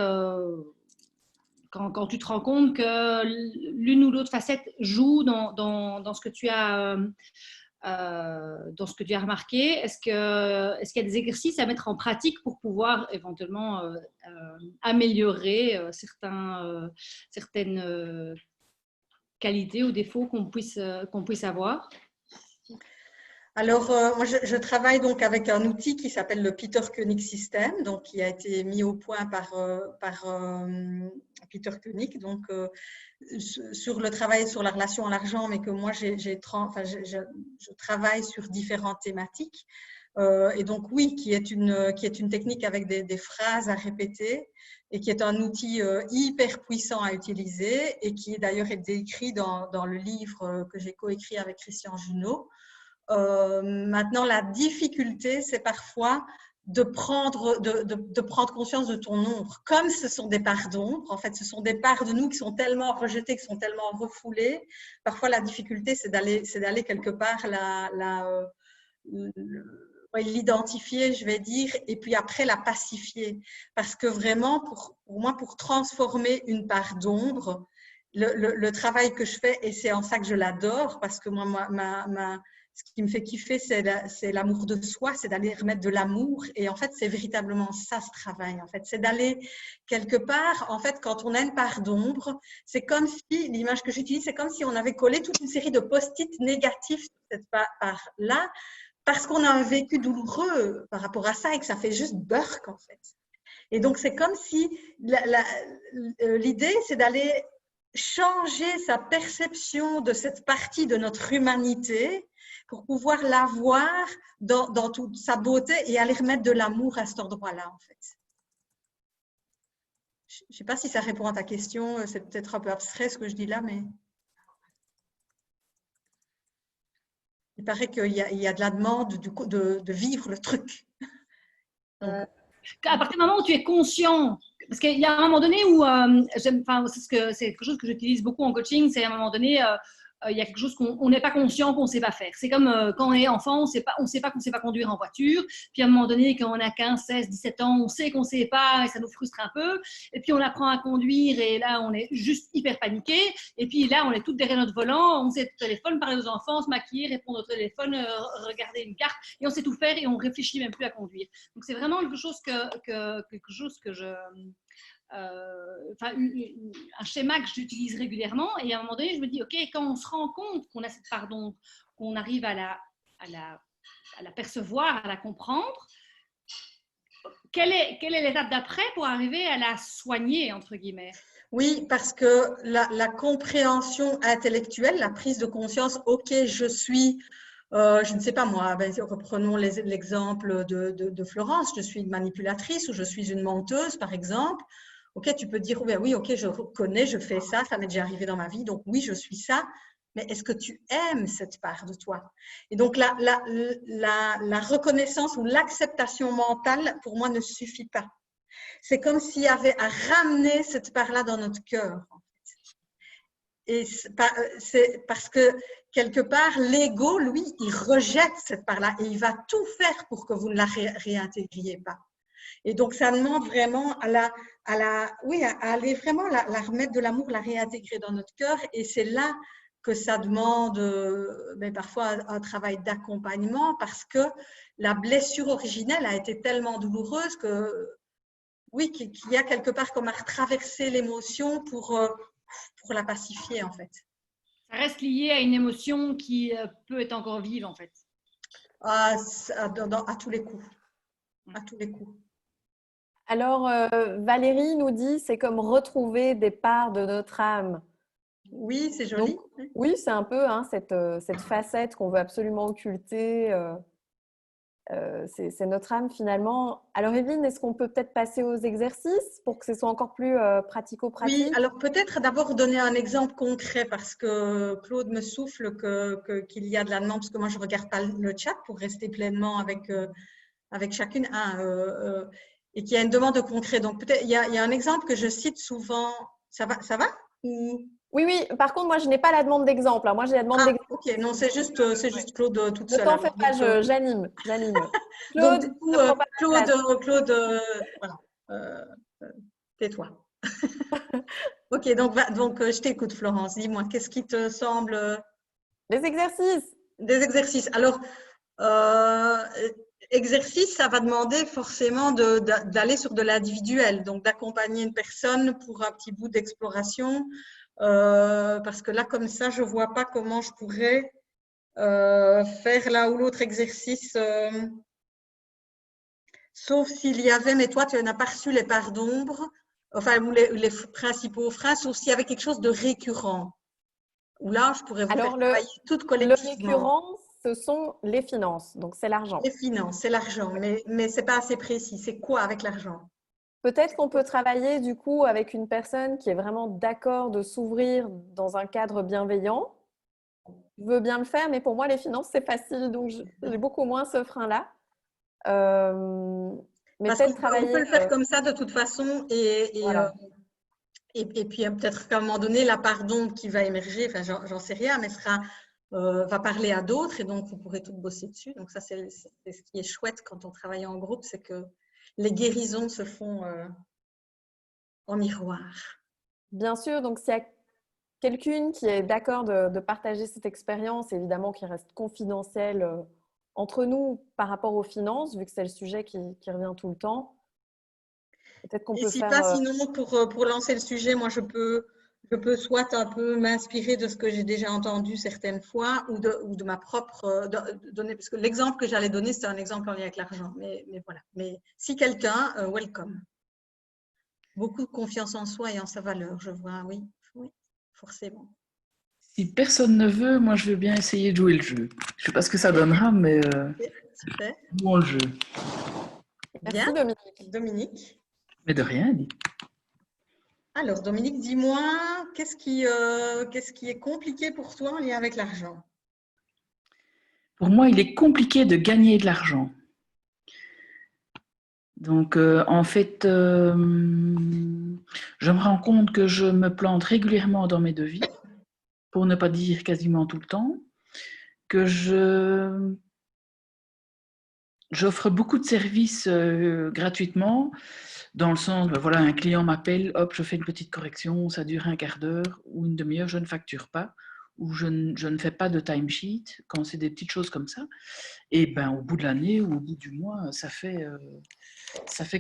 quand tu te rends compte que l'une ou l'autre facette joue dans ce que tu as dans ce que tu as remarqué? Est-ce qu'il y a des exercices à mettre en pratique pour pouvoir éventuellement améliorer certaines qualités ou défauts qu'on puisse avoir? Alors, moi, je travaille donc avec un outil qui s'appelle le Peter Koenig System, donc qui a été mis au point par Peter Koenig, donc sur le travail sur la relation à l'argent, mais que moi, je travaille sur différentes thématiques. Et donc, oui, qui est une technique avec des phrases à répéter et qui est un outil hyper puissant à utiliser et qui d'ailleurs est décrit dans le livre que j'ai coécrit avec Christian Junot. Maintenant, la difficulté, c'est parfois de prendre conscience de ton ombre. Comme ce sont des parts d'ombre, en fait, ce sont des parts de nous qui sont tellement rejetées, qui sont tellement refoulées. Parfois, la difficulté, c'est d'aller quelque part l'identifier, je vais dire, et puis après la pacifier. Parce que vraiment, pour moi, pour transformer une part d'ombre, le travail que je fais, et c'est en ça que je l'adore, parce que moi, ce qui me fait kiffer, c'est l'amour de soi, c'est d'aller remettre de l'amour. Et en fait, c'est véritablement ça, ce travail. En fait, c'est d'aller quelque part, en fait, quand on a une part d'ombre, c'est comme si, l'image que j'utilise, c'est comme si on avait collé toute une série de post-it négatifs sur cette part-là, parce qu'on a un vécu douloureux par rapport à ça et que ça fait juste burk, en fait. Et donc, c'est comme si l'idée, c'est d'aller changer sa perception de cette partie de notre humanité pour pouvoir la voir dans toute sa beauté et aller remettre de l'amour à cet endroit-là, en fait. Je ne sais pas si ça répond à ta question, c'est peut-être un peu abstrait ce que je dis là, mais il paraît qu'il y a de la demande de vivre le truc. À partir du moment où tu es conscient, parce qu'il y a un moment donné où, c'est quelque chose que j'utilise beaucoup en coaching, c'est à un moment donné, il y a quelque chose qu'on n'est pas conscient, qu'on ne sait pas faire. C'est comme quand on est enfant, on ne sait pas qu'on ne sait pas conduire en voiture. Puis à un moment donné, quand on a 15, 16, 17 ans, on sait qu'on ne sait pas et ça nous frustre un peu. Et puis on apprend à conduire et là, on est juste hyper paniqué. Et puis là, on est toutes derrière notre volant, on sait le téléphone, parler aux enfants, se maquiller, répondre au téléphone, regarder une carte et on sait tout faire et on réfléchit même plus à conduire. Donc c'est vraiment quelque chose que je... un schéma que j'utilise régulièrement et à un moment donné je me dis ok, quand on se rend compte qu'on a cette part d'ombre, qu'on arrive à la percevoir, à la comprendre, quelle est l'étape d'après pour arriver à la soigner entre guillemets? Oui, parce que la compréhension intellectuelle, la prise de conscience, ok, je suis je ne sais pas moi, reprenons l'exemple de Florence, je suis une manipulatrice ou je suis une menteuse par exemple. Ok, tu peux dire oui, ok, je reconnais, je fais ça, ça m'est déjà arrivé dans ma vie, donc oui, je suis ça. Mais est-ce que tu aimes cette part de toi? Et donc la reconnaissance ou l'acceptation mentale, pour moi, ne suffit pas. C'est comme s'il y avait à ramener cette part-là dans notre cœur. En fait. Et c'est parce que quelque part, l'ego, lui, il rejette cette part-là et il va tout faire pour que vous ne la réintégriez pas. Et donc, ça demande vraiment à aller vraiment la remettre de l'amour, la réintégrer dans notre cœur. Et c'est là que ça demande parfois un travail d'accompagnement parce que la blessure originelle a été tellement douloureuse que, oui, qu'il y a quelque part comme à retraverser l'émotion pour la pacifier, en fait. Ça reste lié à une émotion qui peut être encore vive, en fait. À tous les coups. À tous les coups. Alors, Valérie nous dit, c'est comme retrouver des parts de notre âme. Oui, c'est joli. Donc, oui, c'est un peu cette facette qu'on veut absolument occulter. C'est notre âme finalement. Alors, Evelyne, est-ce qu'on peut peut-être passer aux exercices pour que ce soit encore plus pratico-pratique? Oui, alors peut-être d'abord donner un exemple concret parce que Claude me souffle qu'il y a de la demande, parce que moi je ne regarde pas le chat pour rester pleinement avec chacune. Et qu'il y a une demande de concret. Donc, peut-être, il y a un exemple que je cite souvent. Ça va Oui, oui. Par contre, moi, je n'ai pas la demande d'exemple. Moi, j'ai la demande d'exemple. Ok, non, c'est juste Claude toute seule. Ne t'en fais pas, j'anime. Donc, du coup, Claude, voilà. Tais-toi. Ok, donc je t'écoute, Florence. Dis-moi, qu'est-ce qui te semble… Les exercices. Des exercices. Alors, exercice, ça va demander forcément d'aller sur de l'individuel, donc d'accompagner une personne pour un petit bout d'exploration, parce que là, comme ça, je ne vois pas comment je pourrais faire l'un ou l'autre exercice, sauf s'il y avait, mais toi, tu n'as pas reçu les parts d'ombre, enfin, ou les principaux freins, sauf s'il y avait quelque chose de récurrent. Où là, je pourrais vous faire travailler toutes collectivement. Le récurrent, ce sont les finances, donc c'est l'argent. Les finances, c'est l'argent, mais ce n'est pas assez précis. C'est quoi avec l'argent? Peut-être qu'on peut travailler du coup avec une personne qui est vraiment d'accord de s'ouvrir dans un cadre bienveillant. Je veux bien le faire, mais pour moi, les finances, c'est facile, donc j'ai beaucoup moins ce frein-là. Mais peut-être travailler… On peut le faire comme ça de toute façon voilà. Et puis peut-être qu'à un moment donné, la part d'ombre qui va émerger, enfin j'en sais rien, mais va parler à d'autres et donc vous pourrez tout bosser dessus. Donc ça, c'est ce qui est chouette quand on travaille en groupe, c'est que les guérisons se font en miroir. Bien sûr, donc s'il y a quelqu'une qui est d'accord de partager cette expérience, évidemment qui reste confidentielle entre nous par rapport aux finances, vu que c'est le sujet qui revient tout le temps. Peut-être qu'on peut faire… pas, sinon, pour lancer le sujet, moi, je peux soit un peu m'inspirer de ce que j'ai déjà entendu certaines fois ou de ma propre… donner, parce que l'exemple que j'allais donner, c'est un exemple en lien avec l'argent. Mais voilà. Mais si quelqu'un, welcome. Beaucoup de confiance en soi et en sa valeur, je vois, oui, forcément. Si personne ne veut, moi je veux bien essayer de jouer le jeu. Je ne sais pas ce que ça donnera, mais super. Jouons le jeu. Merci bien. Dominique. Mais de rien, dit. Alors Dominique, dis-moi, qu'est-ce qui est compliqué pour toi en lien avec l'argent? Pour moi, il est compliqué de gagner de l'argent. Donc, en fait, je me rends compte que je me plante régulièrement dans mes devis, pour ne pas dire quasiment tout le temps, que j'offre beaucoup de services gratuitement, dans le sens, ben voilà, un client m'appelle, hop, je fais une petite correction, ça dure un quart d'heure ou une demi-heure, je ne facture pas, ou je ne fais pas de timesheet, quand c'est des petites choses comme ça. Et ben, au bout de l'année ou au bout du mois, ça fait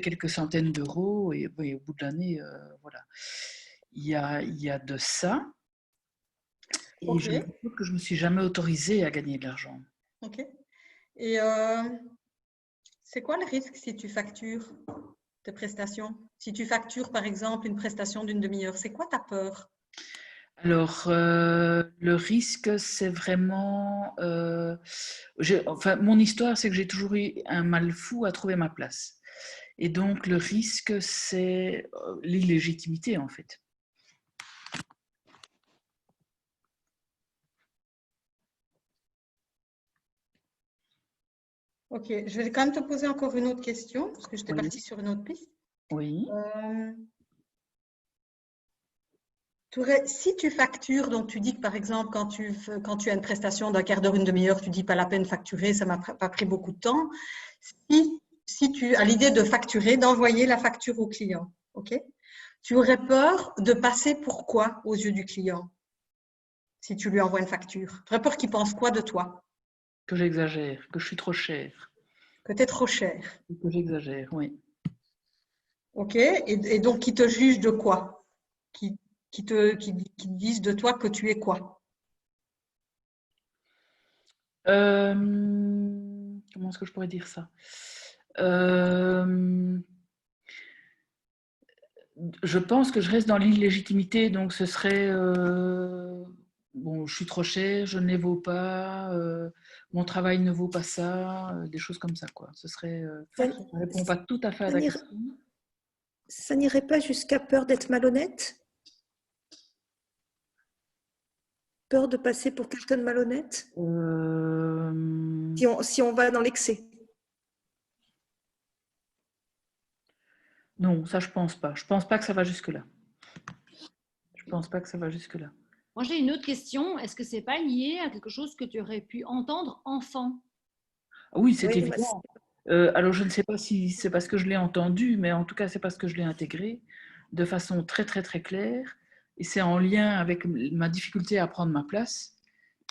quelques centaines d'euros, et au bout de l'année, voilà. Il y a de ça, et okay. Je me rends compte que je ne me suis jamais autorisée à gagner de l'argent. Ok. Et c'est quoi le risque si tu factures tes prestations? Si tu factures, par exemple, une prestation d'une demi-heure, c'est quoi ta peur? Alors, le risque, c'est vraiment… mon histoire, c'est que j'ai toujours eu un mal fou à trouver ma place. Et donc, le risque, c'est l'illégitimité, en fait. Ok, je vais quand même te poser encore une autre question, parce que j'étais partie sur une autre piste. Oui. Si tu factures, donc tu dis que par exemple, quand tu as une prestation d'un quart d'heure, une demi-heure, tu dis pas la peine de facturer, ça m'a pas pris beaucoup de temps. Si tu as l'idée de facturer, d'envoyer la facture au client, ok, tu aurais peur de passer pour quoi aux yeux du client? si tu lui envoies une facture? Tu aurais peur qu'il pense quoi de toi? Que j'exagère, que je suis trop chère. Que tu es trop cher. Que j'exagère, oui. OK. Et donc, qui te juge de quoi? Qui disent de toi que tu es quoi? Comment est-ce que je pourrais dire ça? Je pense que je reste dans l'illégitimité, donc ce serait bon, je suis trop chère, je ne les vaux pas, mon travail ne vaut pas ça, des choses comme ça, quoi. Ce serait, ça ne répond pas tout à fait à ta question. Ça n'irait pas jusqu'à peur d'être malhonnête? Peur de passer pour quelqu'un de malhonnête? Si on va dans l'excès. Non, ça je pense pas. Je pense pas que ça va jusque-là. Je pense pas que ça va jusque-là. Moi, j'ai une autre question. Est-ce que c'est pas lié à quelque chose que tu aurais pu entendre enfant? Oui, c'est évident. Alors, je ne sais pas si c'est parce que je l'ai entendu, mais en tout cas, c'est parce que je l'ai intégré de façon très, très, très claire. Et c'est en lien avec ma difficulté à prendre ma place.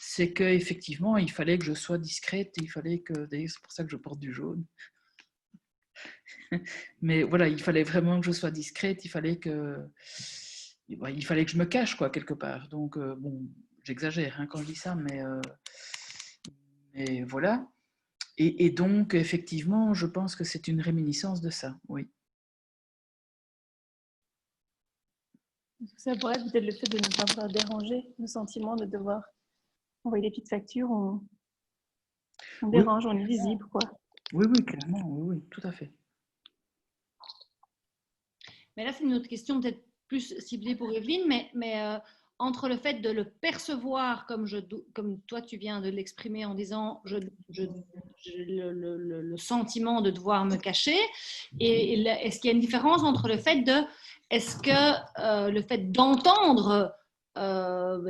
C'est qu'effectivement, il fallait que je sois discrète. Il fallait que, d'ailleurs, c'est pour ça que je porte du jaune. Mais voilà, il fallait vraiment que je sois discrète. Il fallait que je me cache, quoi, quelque part. Donc, bon, j'exagère hein, quand je dis ça, mais voilà. Et donc, effectivement, je pense que c'est une réminiscence de ça, oui. Ça pourrait être peut-être le fait de ne pas vouloir déranger, le sentiment de devoir envoyer des petites factures, on dérange, on est visible, quoi. Oui, clairement, oui, tout à fait. Mais là, c'est une autre question peut-être plus ciblée pour Evelyne, mais entre le fait de le percevoir comme toi tu viens de l'exprimer en disant le sentiment de devoir me cacher, et est-ce qu'il y a une différence entre le fait le fait d'entendre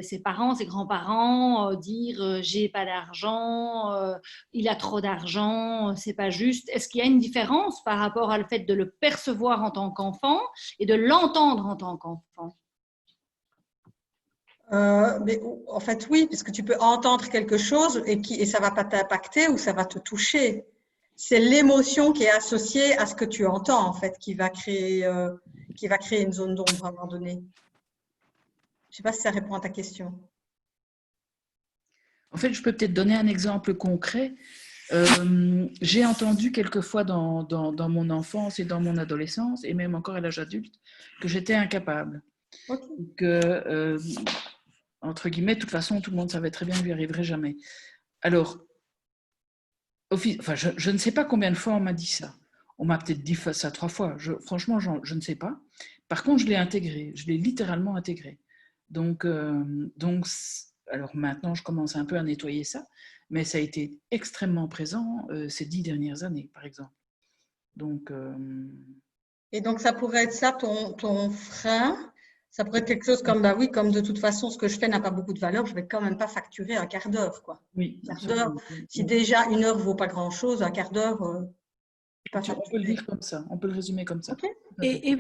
ses parents, ses grands-parents dire j'ai pas d'argent, il a trop d'argent, c'est pas juste. Est-ce qu'il y a une différence par rapport à le fait de le percevoir en tant qu'enfant et de l'entendre en tant qu'enfant? Mais en fait, oui, puisque tu peux entendre quelque chose et ça va pas t'impacter ou ça va te toucher. C'est l'émotion qui est associée à ce que tu entends, en fait, qui va créer une zone d'ombre à un moment donné. Je ne sais pas si ça répond à ta question. En fait, je peux peut-être donner un exemple concret. J'ai entendu quelquefois dans mon enfance et dans mon adolescence, et même encore à l'âge adulte, que j'étais incapable. Okay. Que, entre guillemets, de toute façon, tout le monde savait très bien que je n'y arriverais jamais. Alors, je ne sais pas combien de fois on m'a dit ça. On m'a peut-être dit ça 3 fois. Franchement, je ne sais pas. Par contre, je l'ai intégré. Je l'ai littéralement intégré. Donc, alors maintenant, je commence un peu à nettoyer ça, mais ça a été extrêmement présent ces 10 dernières années, par exemple. Donc, Et donc, ça pourrait être ça, ton frein. Ça pourrait être quelque chose comme, bah oui, comme de toute façon, ce que je fais n'a pas beaucoup de valeur, je vais quand même pas facturer un quart d'heure, quoi. Oui. Un quart d'heure. Si déjà 1 heure vaut pas grand-chose, un quart d'heure, on peut le dire comme ça, on peut le résumer comme ça. Okay. Et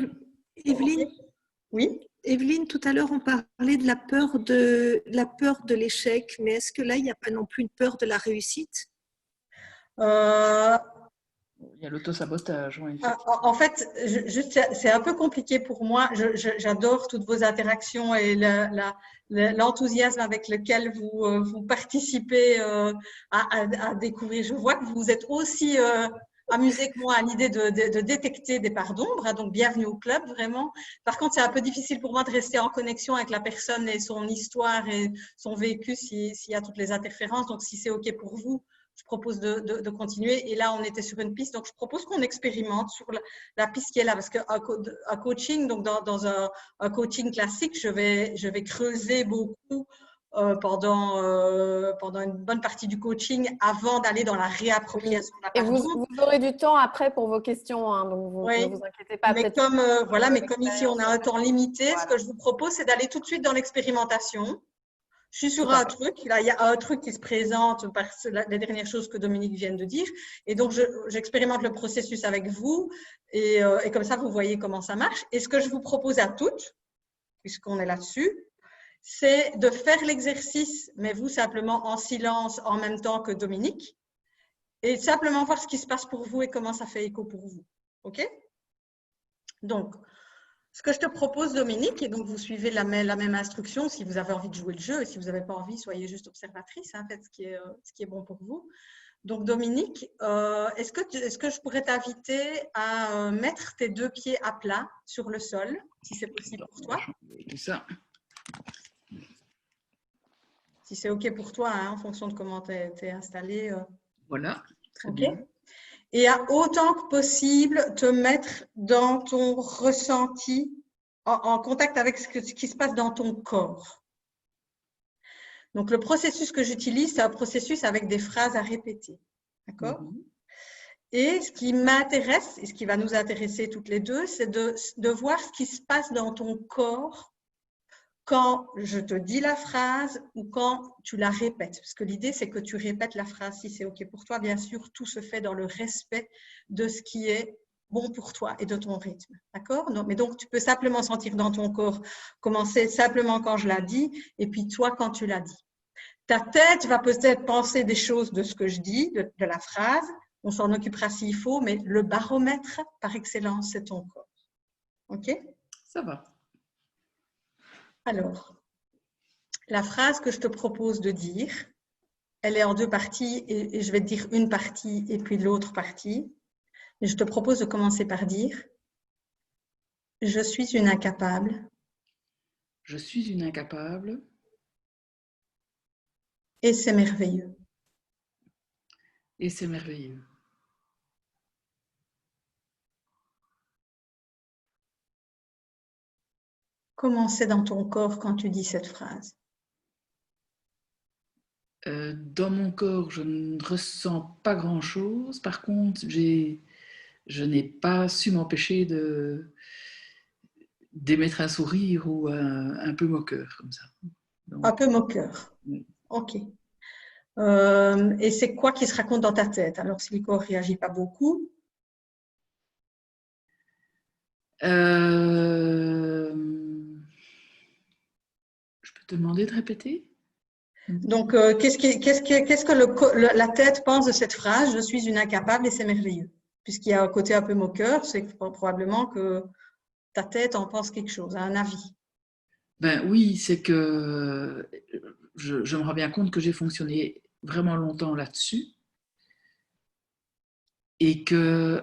Evelyne, oui. Evelyne, tout à l'heure, on parlait de la peur de l'échec, mais est-ce que là, il n'y a pas non plus une peur de la réussite? Il y a l'auto-sabotage. Oui. En fait, c'est un peu compliqué pour moi. J'adore toutes vos interactions et l'enthousiasme avec lequel vous participez à découvrir. Je vois que vous êtes aussi amusé que moi à l'idée de détecter des parts d'ombre. Hein, donc, bienvenue au club, vraiment. Par contre, c'est un peu difficile pour moi de rester en connexion avec la personne et son histoire et son vécu s'il y a toutes les interférences. Donc, si c'est OK pour vous, je propose de continuer. Et là, on était sur une piste. Donc, je propose qu'on expérimente sur la piste qui est là. Parce qu'un coaching, donc dans un coaching classique, je vais creuser beaucoup pendant une bonne partie du coaching avant d'aller dans la réappropriation de la part d'ombre. Et vous aurez du temps après pour vos questions. Hein, donc, ne vous inquiétez pas. Mais comme ici, on a un temps limité, voilà. Ce que je vous propose, c'est d'aller tout de suite dans l'expérimentation. Je suis sur un truc, là, il y a un truc qui se présente par les dernières choses que Dominique vient de dire. Et donc, j'expérimente le processus avec vous et comme ça, vous voyez comment ça marche. Et ce que je vous propose à toutes, puisqu'on est là-dessus, c'est de faire l'exercice, mais vous simplement en silence en même temps que Dominique, et simplement voir ce qui se passe pour vous et comment ça fait écho pour vous. OK? Donc, ce que je te propose, Dominique, et donc vous suivez la même instruction si vous avez envie de jouer le jeu, et si vous n'avez pas envie, soyez juste observatrice, hein, faites ce qui est bon pour vous. Donc, Dominique, est-ce que je pourrais t'inviter à mettre tes 2 pieds à plat sur le sol, si c'est possible pour toi? Ça. Si c'est OK pour toi, hein, en fonction de comment tu es installé. Voilà, très OK. bien. Et à autant que possible, te mettre dans ton ressenti, en contact avec ce qui se passe dans ton corps. Donc, le processus que j'utilise, c'est un processus avec des phrases à répéter. D'accord? Et ce qui m'intéresse, et ce qui va nous intéresser toutes les deux, c'est de voir ce qui se passe dans ton corps quand je te dis la phrase ou quand tu la répètes. Parce que l'idée, c'est que tu répètes la phrase si c'est OK pour toi. Bien sûr, tout se fait dans le respect de ce qui est bon pour toi et de ton rythme. D'accord? Mais donc, tu peux simplement sentir dans ton corps, commencer simplement quand je la dis, et puis toi quand tu la dis. Ta tête va peut-être penser des choses de ce que je dis, de la phrase. On s'en occupera s'il faut, mais le baromètre par excellence, c'est ton corps. OK? Ça va. Alors, la phrase que je te propose de dire, elle est en 2 parties et je vais te dire une partie et puis l'autre partie. Et je te propose de commencer par dire « Je suis une incapable Je suis une incapable et c'est merveilleux. et c'est merveilleux. » Comment c'est dans ton corps quand tu dis cette phrase? Dans mon corps, je ne ressens pas grand-chose. Par contre, je n'ai pas su m'empêcher d'émettre un sourire ou un peu moqueur, comme ça. Donc, Un peu moqueur. oui. OK. Et c'est quoi qui se raconte dans ta tête? Alors, si le corps ne réagit pas beaucoup, Je peux te demander de répéter? donc, qu'est-ce que la tête pense de cette phrase? Je suis une incapable et c'est merveilleux. Puisqu'il y a un côté un peu moqueur, c'est probablement que ta tête en pense quelque chose, un avis. Ben oui, c'est que je me rends bien compte que j'ai fonctionné vraiment longtemps là-dessus et que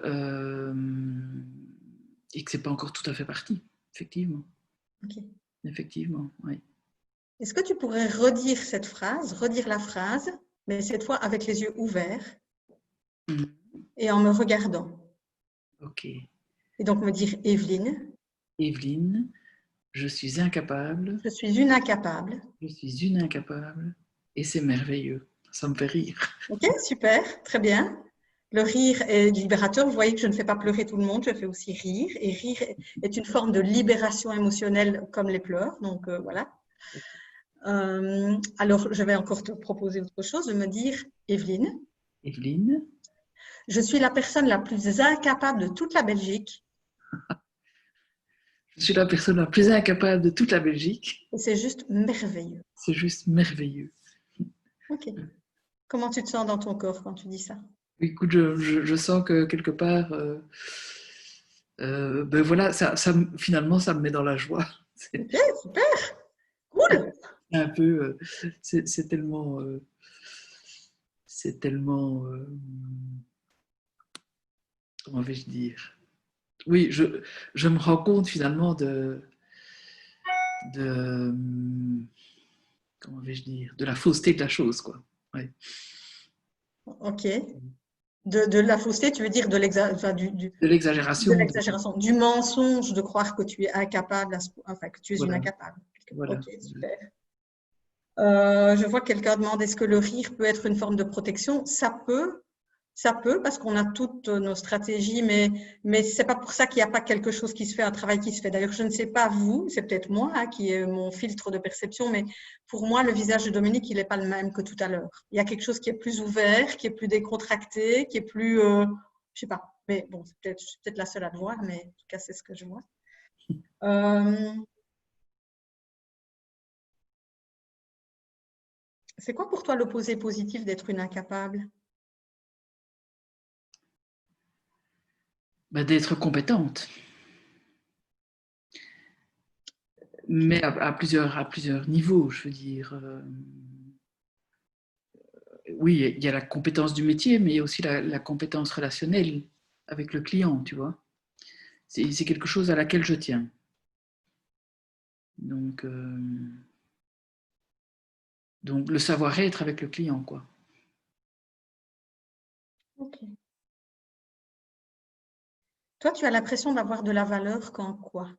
c'est pas encore tout à fait parti, effectivement. Okay. Effectivement, oui. Est-ce que tu pourrais redire cette phrase, redire la phrase, mais cette fois avec les yeux ouverts et en me regardant? Ok. Et donc me dire Evelyne. Evelyne, je suis incapable. Je suis une incapable. Je suis une incapable et c'est merveilleux. Ça me fait rire. Ok, super, très bien. Le rire est libérateur. Vous voyez que je ne fais pas pleurer tout le monde, je fais aussi rire. Et rire est une forme de libération émotionnelle comme les pleurs. Donc voilà. Alors, je vais encore te proposer autre chose, de me dire Evelyne. Evelyne, Je suis la personne la plus incapable de toute la Belgique. je suis la personne la plus incapable de toute la Belgique. Et c'est juste merveilleux. C'est juste merveilleux. Ok. Comment tu te sens dans ton corps quand tu dis ça? Écoute, je sens que quelque part, ben voilà, finalement, ça me met dans la joie. Ok, super. Cool. Un peu, c'est tellement, comment vais-je dire? Oui, je me rends compte finalement comment vais-je dire? De la fausseté de la chose, quoi. Ouais. Ok. De la fausseté, tu veux dire de De l'exagération. l'exagération, du mensonge de croire que tu es incapable, enfin que tu es une incapable. Voilà. Ok, super. Je vois que quelqu'un demande est-ce que le rire peut être une forme de protection? Ça peut, parce qu'on a toutes nos stratégies, mais ce n'est pas pour ça qu'il n'y a pas quelque chose qui se fait, un travail qui se fait. D'ailleurs, je ne sais pas vous, c'est peut-être moi qui est mon filtre de perception, mais pour moi, le visage de Dominique, il n'est pas le même que tout à l'heure. Il y a quelque chose qui est plus ouvert, qui est plus décontracté, qui est plus, je ne sais pas. Mais bon, je suis peut-être la seule à le voir, mais en tout cas, c'est ce que je vois. C'est quoi pour toi l'opposé positif d'être une incapable? D'être compétente. Mais à plusieurs niveaux, je veux dire. Oui, il y a la compétence du métier, mais il y a aussi la compétence relationnelle avec le client, tu vois. C'est quelque chose à laquelle je tiens. Donc le savoir-être avec le client, quoi. Ok. Toi, tu as l'impression d'avoir de la valeur quand quoi?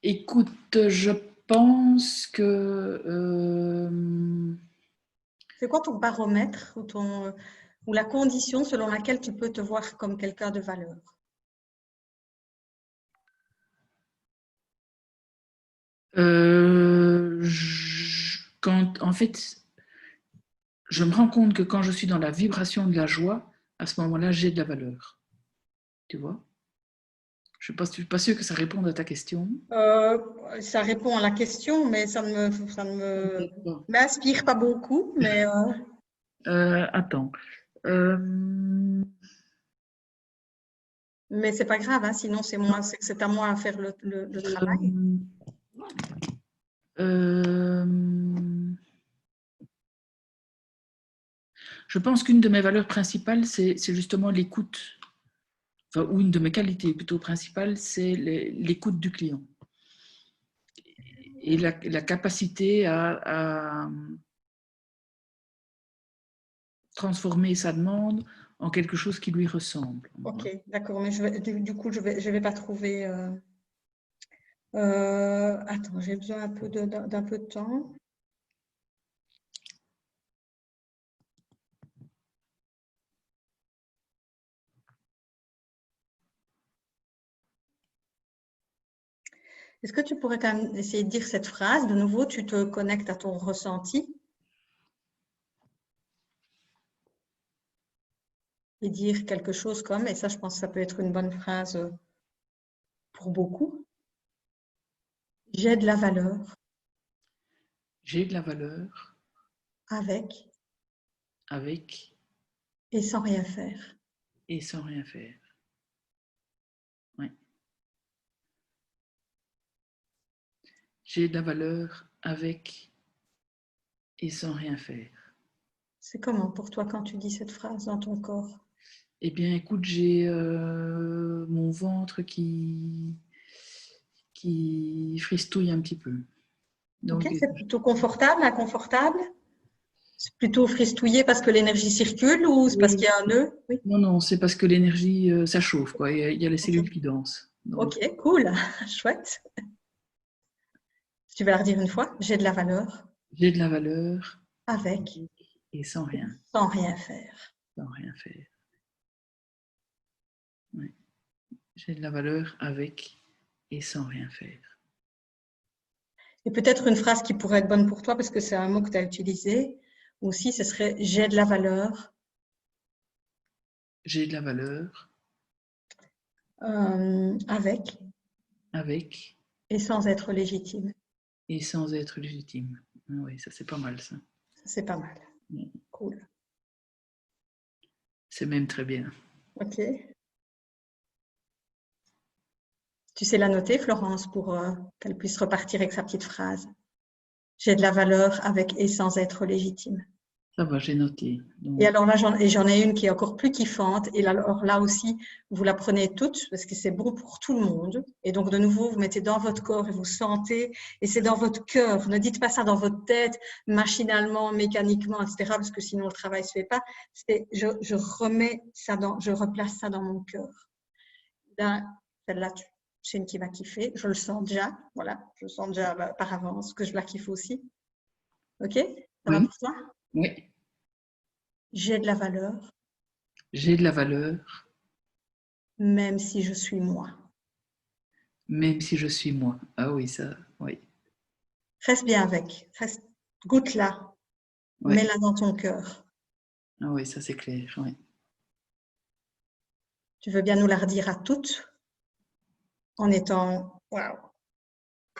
Écoute, je pense que C'est quoi ton baromètre ou la condition selon laquelle tu peux te voir comme quelqu'un de valeur? en fait, je me rends compte que quand je suis dans la vibration de la joie, à ce moment-là, j'ai de la valeur. Tu vois? Je ne suis pas sûre que ça réponde à ta question. Ça répond à la question, mais ça ne m'inspire pas beaucoup. Mais Attends. mais c'est pas grave, hein, sinon c'est à moi à faire le travail. Je pense qu'une de mes valeurs principales, c'est justement l'écoute. Enfin, ou une de mes qualités plutôt principales, c'est l'écoute du client. Et la capacité à transformer sa demande en quelque chose qui lui ressemble. Ok, d'accord, mais du coup, je vais pas trouver. Attends, j'ai besoin d'un peu de temps. Est-ce que tu pourrais quand même essayer de dire cette phrase? De nouveau, tu te connectes à ton ressenti et dire quelque chose comme, et ça, je pense que ça peut être une bonne phrase pour beaucoup. J'ai de la valeur J'ai de la valeur avec avec et sans rien faire. et sans rien faire. Ouais. J'ai de la valeur avec et sans rien faire. C'est comment pour toi quand tu dis cette phrase dans ton corps? Eh bien, écoute, j'ai mon ventre qui fristouille un petit peu. Donc, Ok, c'est plutôt confortable, inconfortable? C'est plutôt fristouillé parce que l'énergie circule ou c'est parce qu'il y a un nœud? Oui. non, c'est parce que l'énergie, ça chauffe, quoi. Il y a les cellules Ok, qui dansent. Donc, ok, cool, chouette. Tu vas la redire une fois. J'ai de la valeur j'ai de la valeur avec et sans rien. sans rien faire. Sans rien faire. Ouais. J'ai de la valeur avec et sans rien faire. Et peut-être une phrase qui pourrait être bonne pour toi parce que c'est un mot que tu as utilisé aussi, ce serait j'ai de la valeur J'ai de la valeur avec avec et sans être légitime. et sans être légitime. Ah oui, ça c'est pas mal, ça. C'est pas mal. Cool. C'est même très bien. Ok. Tu sais la noter, Florence, pour qu'elle puisse repartir avec sa petite phrase. J'ai de la valeur avec et sans être légitime. Ça va, j'ai noté. Donc, Et alors là, j'en ai une qui est encore plus kiffante. Et alors là aussi, vous la prenez toutes parce que c'est bon pour tout le monde. Et donc, de nouveau, vous mettez dans votre corps et vous sentez. Et c'est dans votre cœur. Ne dites pas ça dans votre tête, machinalement, mécaniquement, etc. Parce que sinon, le travail ne se fait pas. Je remets ça je replace ça dans mon cœur. Là, celle-là, c'est une qui va kiffer. Je le sens déjà. Voilà, je le sens déjà par avance que je la kiffe aussi. OK? Ça va oui, pour toi? oui. J'ai de la valeur, J'ai de la valeur, même si je suis moi. même si je suis moi. Ah oui, ça, oui. Reste bien avec. Reste, goûte-la. Oui. Mets-la dans ton cœur. Ah oui, ça c'est clair. Oui. Tu veux bien nous la redire à toutes en étant waouh.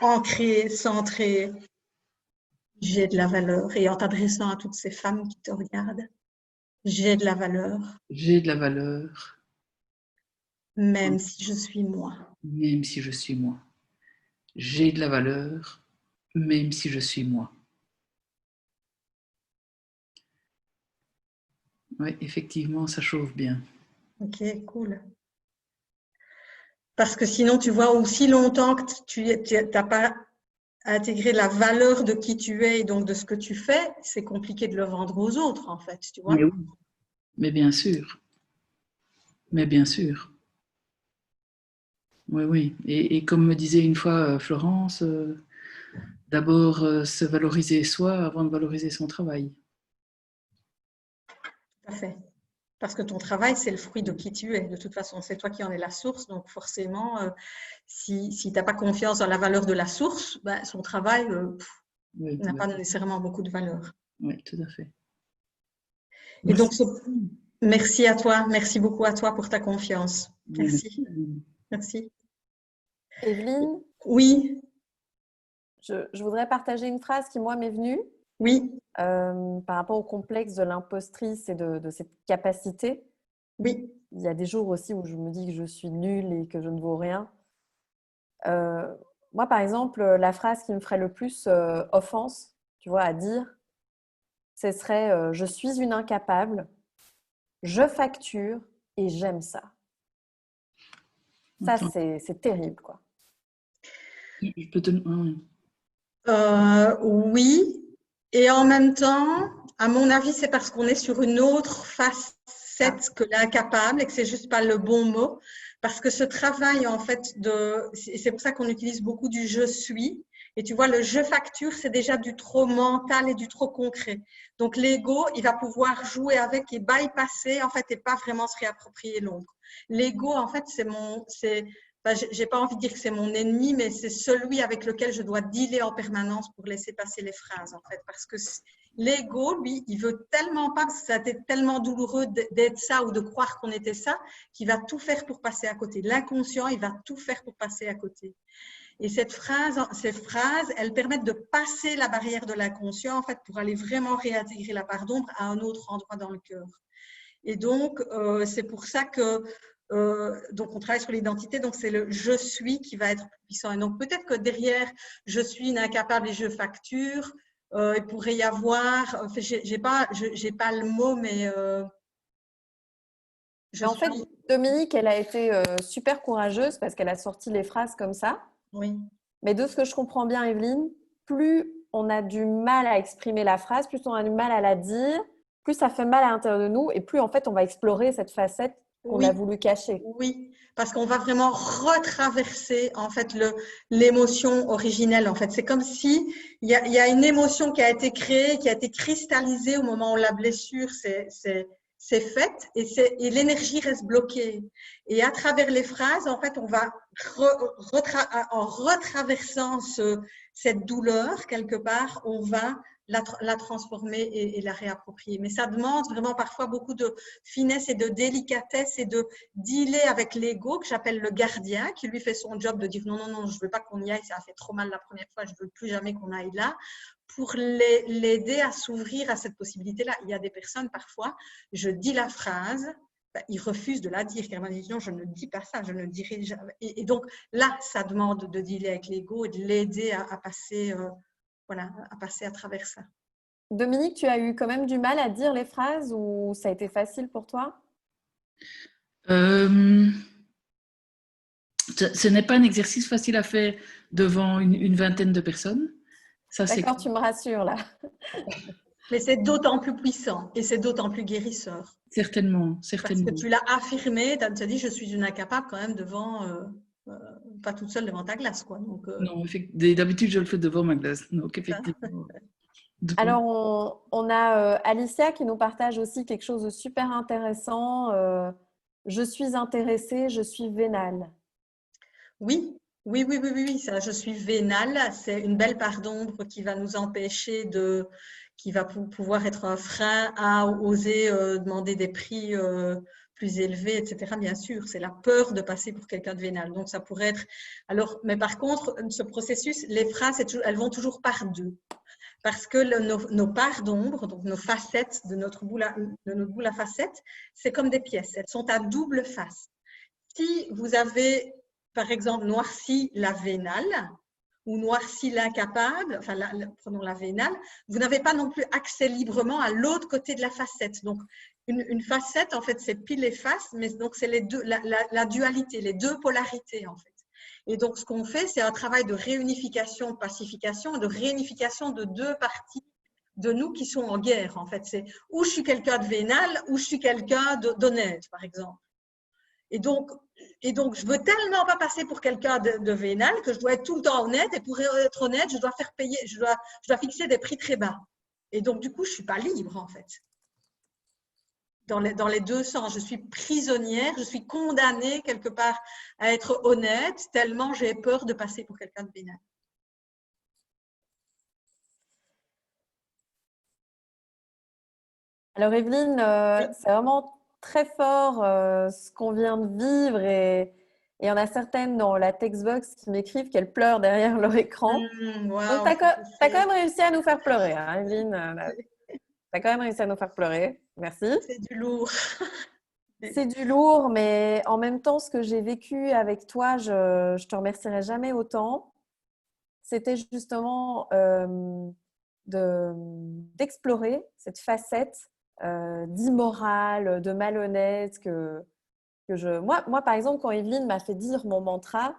ancré, centré. J'ai de la valeur. Et en t'adressant à toutes ces femmes qui te regardent, j'ai de la valeur, J'ai de la valeur, même si je suis moi. même si je suis moi. J'ai de la valeur, même si je suis moi. Oui, effectivement, ça chauffe bien. Ok, cool. Parce que sinon, tu vois, aussi longtemps que tu n'as pas intégré la valeur de qui tu es et donc de ce que tu fais, c'est compliqué de le vendre aux autres, en fait, tu vois. Mais oui, mais bien sûr. Mais bien sûr. Oui, oui. Et comme me disait une fois Florence, d'abord se valoriser soi avant de valoriser son travail. Tout à fait. Parce que ton travail, c'est le fruit de qui tu es. De toute façon, c'est toi qui en es la source. Donc, forcément, si tu n'as pas confiance dans la valeur de la source, ben, son travail Oui, n'a pas nécessairement beaucoup de valeur. oui, tout à fait. Et donc, Merci. merci à toi. Merci beaucoup à toi pour ta confiance. Merci. Merci. Evelyne, Oui, je voudrais partager une phrase qui, moi, m'est venue oui, par rapport au complexe de l'impostrice et de cette capacité. oui. Il y a des jours aussi où je me dis que je suis nulle et que je ne vaux rien. Moi, par exemple, la phrase qui me ferait le plus offense, tu vois, à dire, ce serait je suis une incapable, je facture et j'aime ça. Ça, Attends, c'est terrible, quoi. je peux te... ah oui. Oui. Et en même temps, à mon avis, c'est parce qu'on est sur une autre facette que l'incapable et que c'est juste pas le bon mot. Parce que ce travail, en fait, c'est pour ça qu'on utilise beaucoup du je suis. Et tu vois, le je facture, c'est déjà du trop mental et du trop concret. Donc, l'ego, il va pouvoir jouer avec et bypasser, en fait, et pas vraiment se réapproprier l'ombre. L'ego, en fait, j'ai pas envie de dire que c'est mon ennemi, mais c'est celui avec lequel je dois dealer en permanence pour laisser passer les phrases, en fait. Parce que l'ego, lui, il veut tellement pas, parce que ça a été tellement douloureux d'être ça ou de croire qu'on était ça, qu'il va tout faire pour passer à côté. L'inconscient, il va tout faire pour passer à côté. Et ces phrases, elles permettent de passer la barrière de l'inconscient, en fait, pour aller vraiment réintégrer la part d'ombre à un autre endroit dans le cœur. Et donc, c'est pour ça que donc on travaille sur l'identité, donc c'est le je suis qui va être puissant. Et donc peut-être que derrière je suis une incapable et je facture, il pourrait y avoir, enfin, j'ai pas le mot, mais En fait, Dominique, elle a été super courageuse parce qu'elle a sorti les phrases comme ça. Oui. Mais de ce que je comprends bien, Evelyne, plus on a du mal à exprimer la phrase, plus on a du mal à la dire, plus ça fait mal à l'intérieur de nous et plus en fait on va explorer cette facette qu'on a voulu cacher. Oui, parce qu'on va vraiment retraverser en fait l'émotion originelle. En fait, c'est comme si il y a une émotion qui a été créée, qui a été cristallisée au moment où la blessure s'est faite et l'énergie reste bloquée. Et à travers les phrases, en fait, on va en retraversant cette douleur quelque part, on va la transformer et la réapproprier. Mais ça demande vraiment parfois beaucoup de finesse et de délicatesse et de dealer avec l'ego que j'appelle le gardien, qui lui fait son job de dire non, non, non, je ne veux pas qu'on y aille, ça a fait trop mal la première fois, je ne veux plus jamais qu'on aille là, pour l'aider à s'ouvrir à cette possibilité-là. Il y a des personnes, parfois, je dis la phrase, ben, ils refusent de la dire, car ils disent non, je ne dis pas ça, je ne dirai jamais. Et donc là, ça demande de dealer avec l'ego et de l'aider à passer, à passer à travers ça. Dominique, tu as eu quand même du mal à dire les phrases ou ça a été facile pour toi? Ce n'est pas un exercice facile à faire devant une vingtaine de personnes. D'accord, tu me rassures là. Mais c'est d'autant plus puissant et c'est d'autant plus guérisseur. Certainement, certainement. Parce que tu l'as affirmé, tu as dit je suis une incapable quand même devant, pas toute seule devant ta glace, quoi. Donc, non, d'habitude je le fais devant ma glace. Donc effectivement. Alors on a Alicia qui nous partage aussi quelque chose de super intéressant. Je suis intéressée, je suis vénale. Oui, ça, je suis vénale. C'est une belle part d'ombre qui va nous empêcher qui va pouvoir être un frein à oser demander des prix plus élevé, etc. Bien sûr, c'est la peur de passer pour quelqu'un de vénal. Donc, ça pourrait être… Alors, mais par contre, ce processus, les phrases, elles vont toujours par deux. Parce que nos parts d'ombre, donc nos facettes de notre boule à facettes, c'est comme des pièces. Elles sont à double face. Si vous avez, par exemple, noirci la vénale ou noirci l'incapable, enfin, prenons la vénale, vous n'avez pas non plus accès librement à l'autre côté de la facette. Donc, une facette, en fait, c'est pile et face, mais donc c'est les deux, la dualité, les deux polarités, en fait. Et donc, ce qu'on fait, c'est un travail de réunification, de pacification, de réunification de deux parties de nous qui sont en guerre, en fait. C'est ou je suis quelqu'un de vénal, ou je suis quelqu'un d'honnête, par exemple. Et donc, je veux tellement pas passer pour quelqu'un de vénal que je dois être tout le temps honnête. Et pour être honnête, je dois faire payer, je dois fixer des prix très bas. Et donc, du coup, je suis pas libre, en fait. Dans les deux sens, je suis prisonnière, je suis condamnée quelque part à être honnête, tellement j'ai peur de passer pour quelqu'un de vénal. Alors Evelyne, c'est vraiment très fort ce qu'on vient de vivre et il y en a certaines dans la textbox qui m'écrivent qu'elles pleurent derrière leur écran. Wow, donc, tu as quand même réussi à nous faire pleurer, hein, Evelyne. Tu as quand même réussi à nous faire pleurer. Merci. C'est du lourd. C'est du lourd, mais en même temps, ce que j'ai vécu avec toi, je te remercierai jamais autant. C'était justement d'explorer cette facette d'immoral, de malhonnête moi, par exemple, quand Evelyne m'a fait dire mon mantra,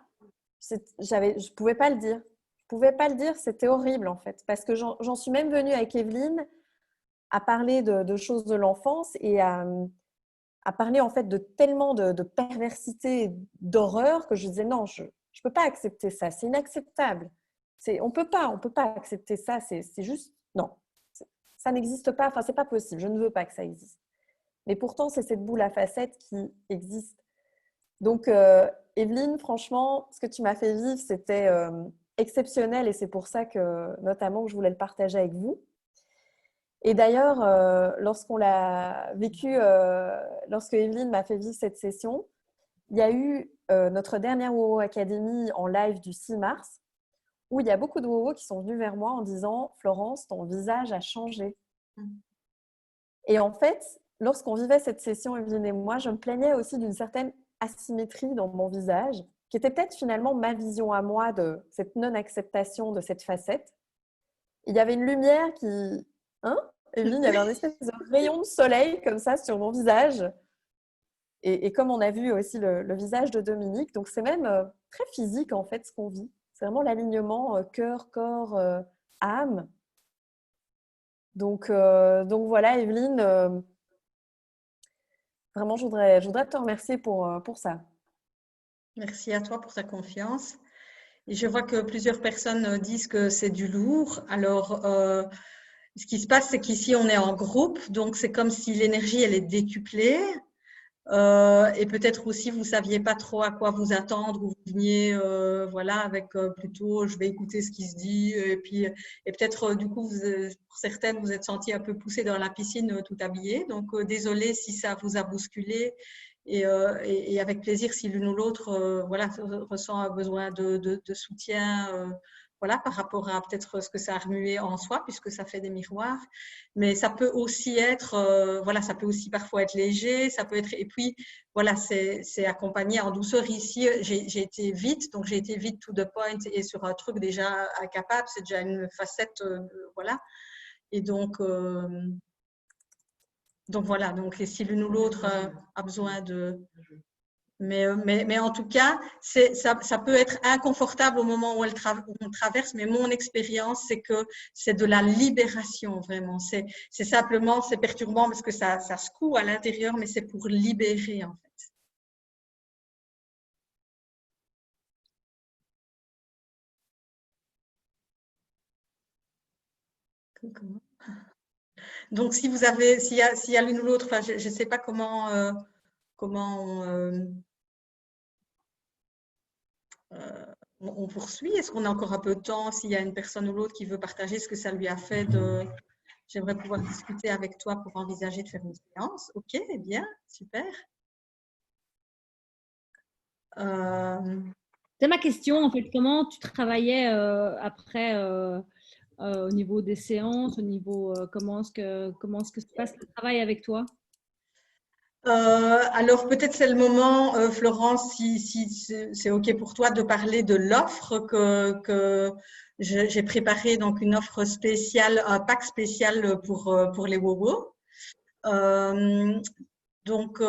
je pouvais pas le dire. Je pouvais pas le dire, c'était horrible en fait. Parce que j'en suis même venue avec Evelyne à parler de choses de l'enfance et à parler en fait de tellement de perversité, d'horreur que je disais non, je ne peux pas accepter ça, c'est inacceptable. On peut pas accepter ça, c'est juste, non, ça n'existe pas, enfin c'est pas possible, je ne veux pas que ça existe. Mais pourtant, c'est cette boule à facettes qui existe. Donc, Evelyne, franchement, ce que tu m'as fait vivre, c'était exceptionnel et c'est pour ça que, notamment, que je voulais le partager avec vous. Et d'ailleurs, lorsqu'on l'a vécu, lorsque Evelyne m'a fait vivre cette session, il y a eu notre dernière WoWo Academy en live du 6 mars, où il y a beaucoup de WoWo qui sont venus vers moi en disant « Florence, ton visage a changé. » Et en fait, lorsqu'on vivait cette session, Evelyne et moi, je me plaignais aussi d'une certaine asymétrie dans mon visage, qui était peut-être finalement ma vision à moi de cette non-acceptation de cette facette. Il y avait une lumière qui… Hein, Evelyne, il y avait un espèce de rayon de soleil comme ça sur mon visage. Et comme on a vu aussi le visage de Dominique, donc c'est même très physique en fait ce qu'on vit. C'est vraiment l'alignement cœur, corps, âme. Donc voilà, Evelyne, vraiment, je voudrais te remercier pour ça. Merci à toi pour ta confiance. Et je vois que plusieurs personnes disent que c'est du lourd. Alors, ce qui se passe, c'est qu'ici, on est en groupe, donc c'est comme si l'énergie, elle est décuplée. Et peut-être aussi, vous ne saviez pas trop à quoi vous attendre, ou vous veniez voilà, avec plutôt, je vais écouter ce qui se dit. Et peut-être, du coup, pour certaines, vous êtes senties un peu poussées dans la piscine tout habillées. Donc, désolée si ça vous a bousculé. Et avec plaisir, si l'une ou l'autre voilà, ressent un besoin de soutien voilà, par rapport à peut-être ce que ça a remué en soi, puisque ça fait des miroirs. Mais ça peut aussi être, voilà, ça peut aussi parfois être léger, ça peut être, et puis voilà, c'est accompagné en douceur. Ici, j'ai été vite, donc j'ai été vite to the point et sur un truc déjà incapable, c'est déjà une facette, voilà. Et donc voilà, donc si l'une ou l'autre a besoin de… Mais en tout cas, ça peut être inconfortable au moment où on traverse, mais mon expérience, c'est que c'est de la libération, vraiment. C'est simplement, c'est perturbant parce que ça secoue à l'intérieur, mais c'est pour libérer, en fait. Donc, s'il y a l'une ou l'autre, enfin, je ne sais pas comment on poursuit. Est-ce qu'on a encore un peu de temps? S'il y a une personne ou l'autre qui veut partager ce que ça lui a fait de… J'aimerais pouvoir discuter avec toi pour envisager de faire une séance. Ok, bien, super. C'est ma question, en fait. Comment tu travaillais après au niveau des séances, au niveau comment est-ce que se passe le travail avec toi? Alors peut-être c'est le moment, Florence, si c'est OK pour toi, de parler de l'offre que j'ai préparée, donc une offre spéciale, un pack spécial pour les Wowo. Donc,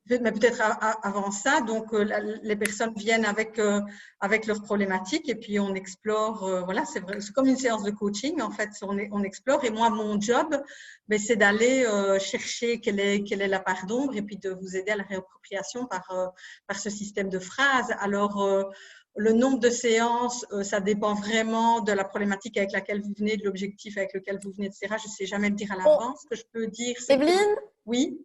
mais peut-être avant ça, donc les personnes viennent avec leurs problématiques et puis on explore. Voilà, c'est comme une séance de coaching en fait. On explore et moi mon job, ben, c'est d'aller chercher quelle est la part d'ombre et puis de vous aider à la réappropriation par ce système de phrases. Alors le nombre de séances, ça dépend vraiment de la problématique avec laquelle vous venez, de l'objectif avec lequel vous venez, etc. Je ne sais jamais le dire à l'avance. Ce que je peux dire, c'est que… Evelyne, Oui.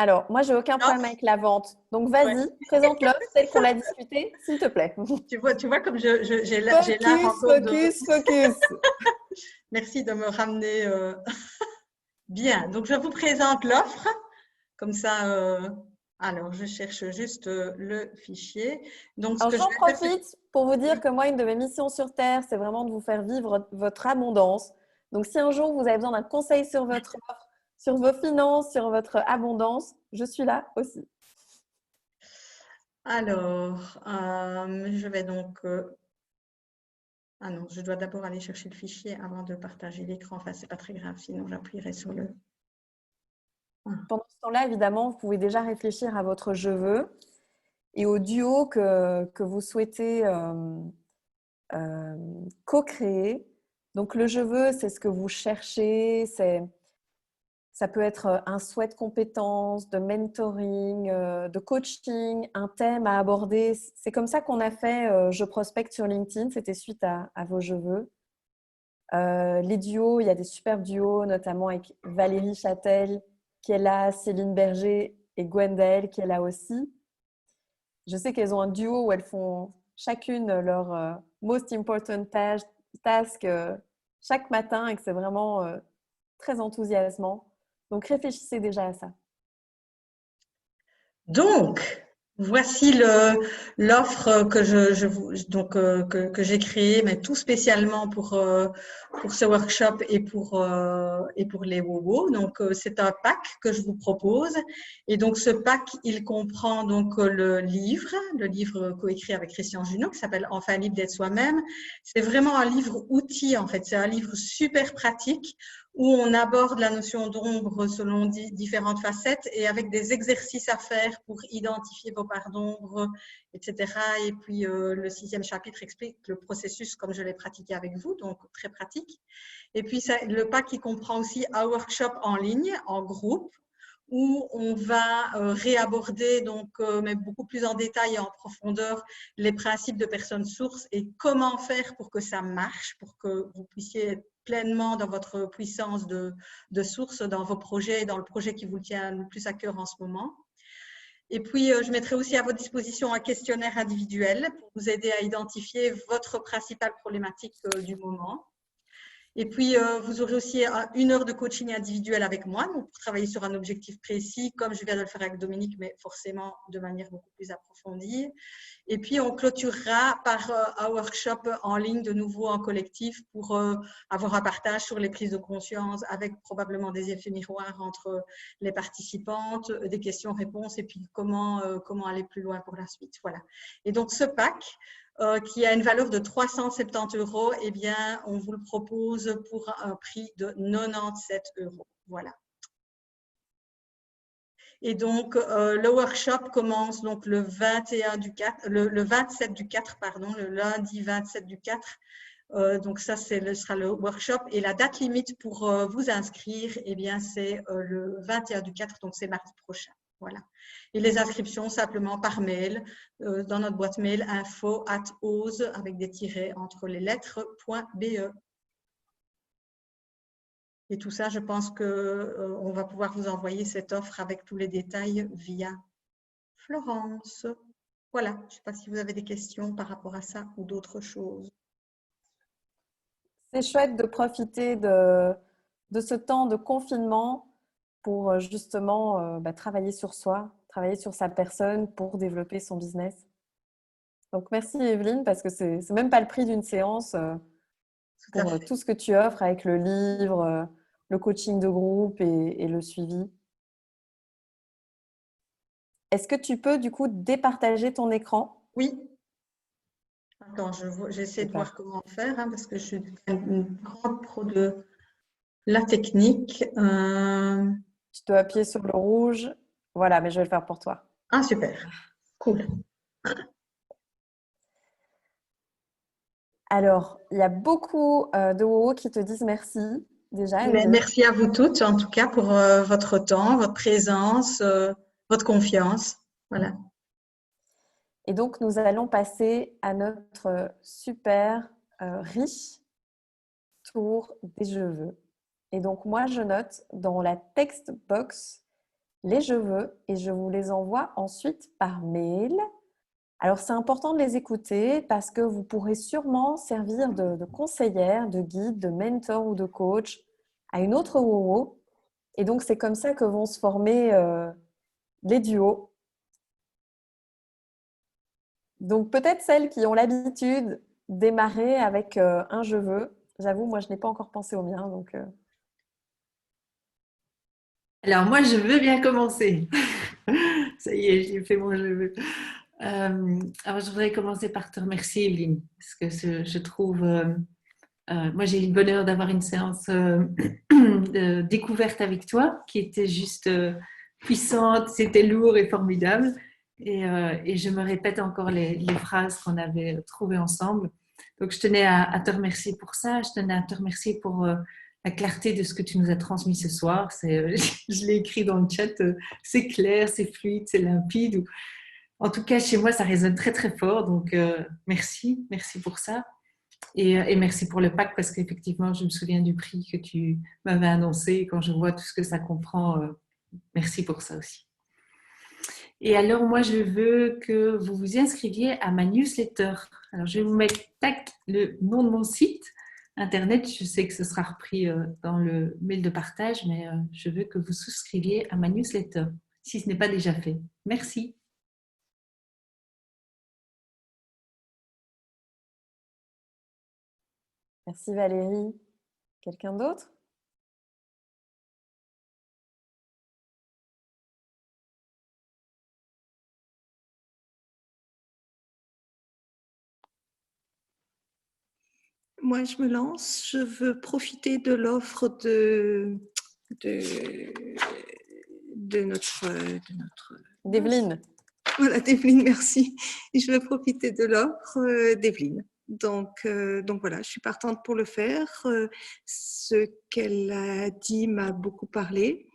alors, moi, j'ai aucun problème avec la vente. Donc, vas-y, Ouais. présente l'offre telle qu'on l'a discutée, s'il te plaît. Tu vois comme j'ai l'art encore Focus. Merci de me ramener. Bien, donc je vous présente l'offre. Comme ça, alors je cherche juste le fichier. Donc, Alors, j'en profite pour vous dire que moi, une de mes missions sur Terre, c'est vraiment de vous faire vivre votre abondance. Donc, si un jour vous avez besoin d'un conseil sur votre offre, sur vos finances, sur votre abondance, je suis là aussi. Alors, je vais donc… ah non, je dois d'abord aller chercher le fichier avant de partager l'écran. Enfin, c'est pas très grave, sinon j'appuierai sur le… Pendant ce temps-là, évidemment, vous pouvez déjà réfléchir à votre je veux et au duo que vous souhaitez co-créer. Donc, le je veux, c'est ce que vous cherchez, ça peut être un souhait de compétences, de mentoring, de coaching, un thème à aborder. C'est comme ça qu'on a fait Je prospecte sur LinkedIn. C'était suite à vos je veux. Les duos, il y a des superbes duos, notamment avec Valérie Châtel, qui est là, Céline Berger et Gwendaëlle, qui est là aussi. Je sais qu'elles ont un duo où elles font chacune leur most important task chaque matin et que c'est vraiment très enthousiasmant. Donc, réfléchissez déjà à ça. Donc, voici l'offre que j'ai créée, mais tout spécialement pour ce workshop et pour les Wowo. Donc, c'est un pack que je vous propose. Et donc, ce pack, il comprend donc le livre coécrit avec Christian Junot, qui s'appelle Enfin libre d'être soi-même. C'est vraiment un livre outil, en fait. C'est un livre super pratique où on aborde la notion d'ombre selon différentes facettes et avec des exercices à faire pour identifier vos parts d'ombre, etc. Et puis, le 6e chapitre explique le processus comme je l'ai pratiqué avec vous, donc très pratique. Et puis, le pack qui comprend aussi un workshop en ligne, en groupe, où on va réaborder, donc, mais beaucoup plus en détail et en profondeur, les principes de personnes sources et comment faire pour que ça marche, pour que vous puissiez être pleinement dans votre puissance de source, dans vos projets, dans le projet qui vous tient le plus à cœur en ce moment. Et puis, je mettrai aussi à votre disposition un questionnaire individuel pour vous aider à identifier votre principale problématique du moment. Et puis, vous aurez aussi 1 heure de coaching individuel avec moi, donc pour travailler sur un objectif précis, comme je viens de le faire avec Dominique, mais forcément de manière beaucoup plus approfondie. Et puis, on clôturera par un workshop en ligne, de nouveau en collectif, pour avoir un partage sur les prises de conscience, avec probablement des effets miroirs entre les participantes, des questions-réponses, et puis comment aller plus loin pour la suite. Voilà. Et donc, ce pack… qui a une valeur de 370 €, eh bien, on vous le propose pour un prix de 97 €. Voilà. Et donc, le workshop commence donc le 27 du 4, pardon, le lundi 27 du 4. Donc, ça, sera le workshop. Et la date limite pour vous inscrire, eh bien, c'est le 21 du 4, donc c'est mardi prochain. Voilà. Et les inscriptions simplement par mail, dans notre boîte mail info@ose avec des tirets entre les lettres.be. Et tout ça, je pense qu'on va pouvoir vous envoyer cette offre avec tous les détails via Florence. Voilà, je ne sais pas si vous avez des questions par rapport à ça ou d'autres choses. C'est chouette de profiter de ce temps de confinement pour justement travailler sur soi, travailler sur sa personne pour développer son business. Donc, merci Evelyne, parce que c'est même pas le prix d'une séance pour tout ce que tu offres avec le livre, le coaching de groupe et le suivi. Est-ce que tu peux du coup départager ton écran? Oui. Attends, j'essaie de voir comment faire, hein, parce que je suis une grande pro de la technique. Tu dois appuyer sur le rouge. Voilà, mais je vais le faire pour toi. Ah, super. Cool. Alors, il y a beaucoup de WoW qui te disent merci déjà. Merci à vous toutes, en tout cas, pour votre temps, votre présence, votre confiance. Voilà. Et donc, nous allons passer à notre super riche tour des je veux. Et donc, moi, je note dans la text box les je veux et je vous les envoie ensuite par mail. Alors, c'est important de les écouter parce que vous pourrez sûrement servir de conseillère, de guide, de mentor ou de coach à une autre WoW. Et donc, c'est comme ça que vont se former les duos. Donc, peut-être celles qui ont l'habitude de démarrer avec un je veux. J'avoue, moi, je n'ai pas encore pensé au mien. Donc, Alors, moi, je veux bien commencer. Ça y est, j'ai fait mon je veux. Alors, je voudrais commencer par te remercier, Evelyne, parce que je trouve, moi, j'ai eu le bonheur d'avoir une séance de découverte avec toi qui était juste puissante, c'était lourd et formidable. Et je me répète encore les phrases qu'on avait trouvées ensemble. Donc, je tenais à te remercier pour ça. Je tenais à te remercier pour la clarté de ce que tu nous as transmis ce soir. Je l'ai écrit dans le chat, c'est clair, c'est fluide, c'est limpide. En tout cas, chez moi, ça résonne très, très fort. Donc, merci pour ça. Et merci pour le pack, parce qu'effectivement, je me souviens du prix que tu m'avais annoncé. Quand je vois tout ce que ça comprend, merci pour ça aussi. Et alors, moi, je veux que vous vous inscriviez à ma newsletter. Alors, je vais vous mettre le nom de mon site internet. Je sais que ce sera repris dans le mail de partage, mais je veux que vous souscriviez à ma newsletter, si ce n'est pas déjà fait. Merci. merci Valérie. Quelqu'un d'autre? Moi, je me lance. Je veux profiter de l'offre de notre d'Evelyne. Voilà, d'Evelyne, merci. Je veux profiter de l'offre d'Evelyne. Donc voilà, je suis partante pour le faire. Ce qu'elle a dit m'a beaucoup parlé.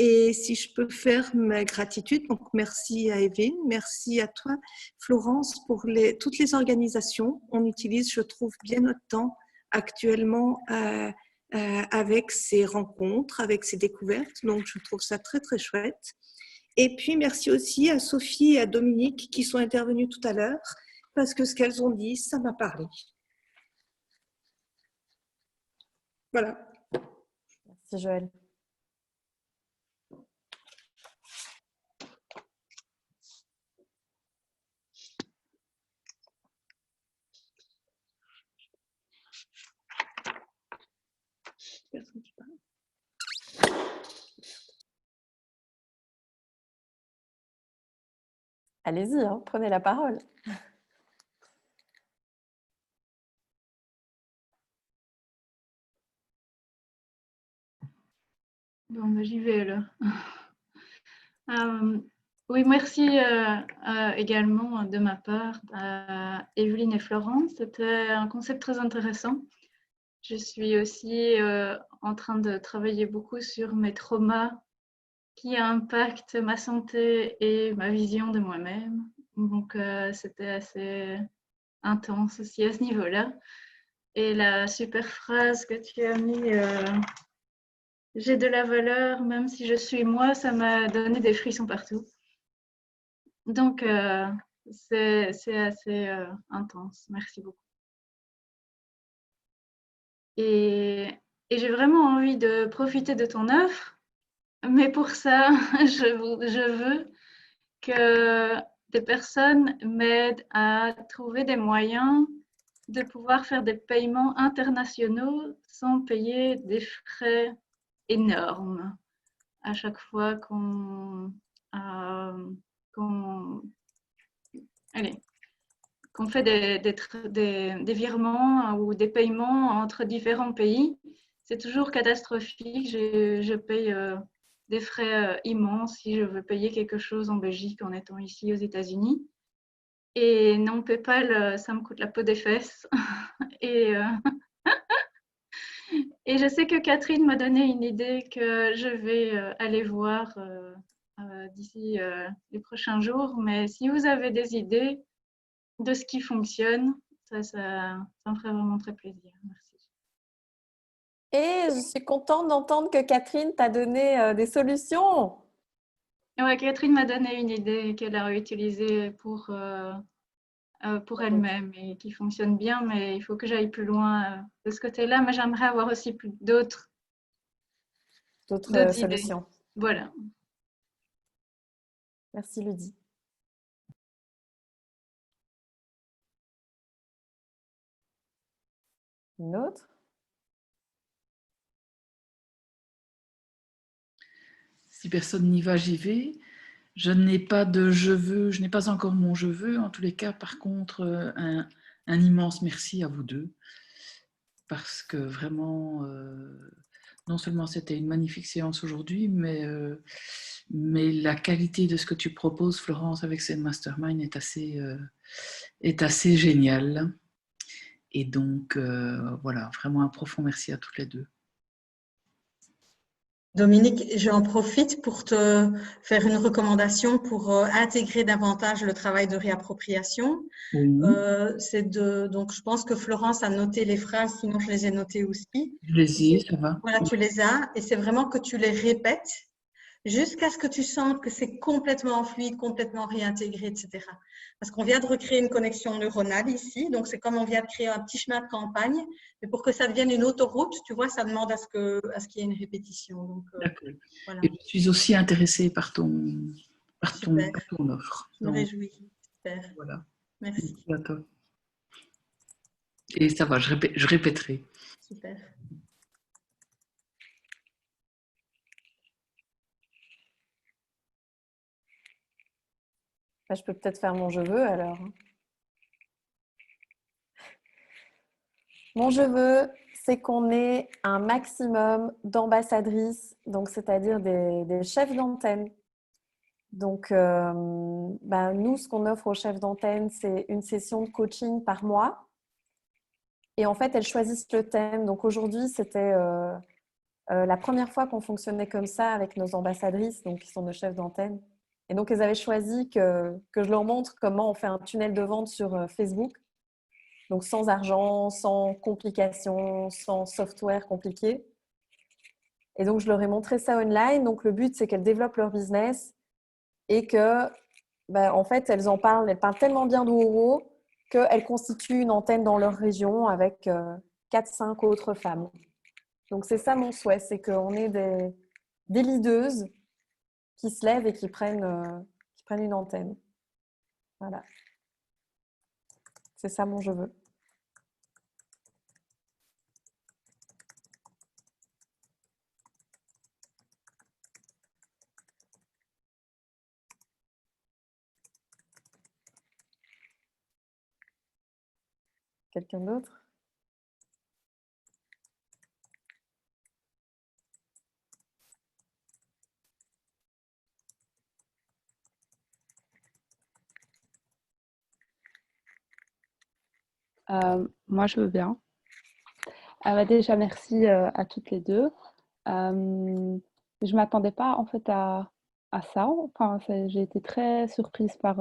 Et si je peux faire ma gratitude, donc merci à Evelyne, merci à toi, Florence, pour toutes les organisations. On utilise, je trouve, bien notre temps actuellement avec ces rencontres, avec ces découvertes. Donc, je trouve ça très, très chouette. Et puis, merci aussi à Sophie et à Dominique qui sont intervenus tout à l'heure, parce que ce qu'elles ont dit, ça m'a parlé. Voilà. Merci Joël. Personne qui parle. Allez-y, hein, prenez la parole. Bon, ben, j'y vais alors. Oui, merci également de ma part à Evelyne et Florence. C'était un concept très intéressant. Je suis aussi en train de travailler beaucoup sur mes traumas qui impactent ma santé et ma vision de moi-même. Donc, c'était assez intense aussi à ce niveau-là. Et la super phrase que tu as mis, j'ai de la valeur, même si je suis moi, ça m'a donné des frissons partout. Donc, c'est assez intense. Merci beaucoup. Et j'ai vraiment envie de profiter de ton offre, mais pour ça, je veux que des personnes m'aident à trouver des moyens de pouvoir faire des paiements internationaux sans payer des frais énormes à chaque fois qu'on fait des virements ou des paiements entre différents pays. C'est toujours catastrophique. Je paye des frais immenses si je veux payer quelque chose en Belgique en étant ici aux États-Unis. Et non, PayPal, ça me coûte la peau des fesses. Et je sais que Catherine m'a donné une idée que je vais aller voir d'ici les prochains jours. Mais si vous avez des idées de ce qui fonctionne, ça me ferait vraiment très plaisir. Merci. Et je suis contente d'entendre que Catherine t'a donné des solutions. Ouais, Catherine m'a donné une idée qu'elle a utilisée pour elle-même et qui fonctionne bien, mais il faut que j'aille plus loin de ce côté-là. Mais j'aimerais avoir aussi d'autres idées. Solutions. Voilà. Merci Ludie. Une autre? Si personne n'y va, j'y vais. Je n'ai pas de je veux, je n'ai pas encore mon je veux. En tous les cas, par contre, un immense merci à vous deux. Parce que vraiment, non seulement c'était une magnifique séance aujourd'hui, mais la qualité de ce que tu proposes, Florence, avec ces masterminds est assez géniale. Et donc, voilà, vraiment un profond merci à toutes les deux. Dominique, j'en profite pour te faire une recommandation pour intégrer davantage le travail de réappropriation. Oui. Donc, je pense que Florence a noté les phrases, sinon je les ai notées aussi. Je les ai, ça va. Voilà, tu les as, et c'est vraiment que tu les répètes jusqu'à ce que tu sentes que c'est complètement fluide, complètement réintégré, etc. Parce qu'on vient de recréer une connexion neuronale ici, donc c'est comme on vient de créer un petit chemin de campagne, mais pour que ça devienne une autoroute, tu vois, ça demande à ce qu'il y ait une répétition. Donc, voilà. Et je suis aussi intéressée par ton offre. Je me réjouis. Super. Voilà. Merci. À toi. Et ça va, je répéterai. Super. Je peux peut-être faire mon je veux alors. Mon je veux, c'est qu'on ait un maximum d'ambassadrices, donc c'est-à-dire des chefs d'antenne. Donc, nous, ce qu'on offre aux chefs d'antenne, c'est une session de coaching par mois. Et en fait, elles choisissent le thème. Donc aujourd'hui, c'était la première fois qu'on fonctionnait comme ça avec nos ambassadrices, donc qui sont nos chefs d'antenne. Et donc, elles avaient choisi que je leur montre comment on fait un tunnel de vente sur Facebook. Donc, sans argent, sans complications, sans software compliqué. Et donc, je leur ai montré ça online. Donc, le but, c'est qu'elles développent leur business et que, en fait, elles parlent tellement bien d'Ouro qu'elles constituent une antenne dans leur région avec 4-5 autres femmes. Donc, c'est ça mon souhait, c'est qu'on ait des leaders qui se lèvent et qui prennent une antenne. Voilà. C'est ça mon je veux. Quelqu'un d'autre? Moi, je veux bien. Déjà, merci à toutes les deux. Je ne m'attendais pas en fait à ça. Enfin, j'ai été très surprise par...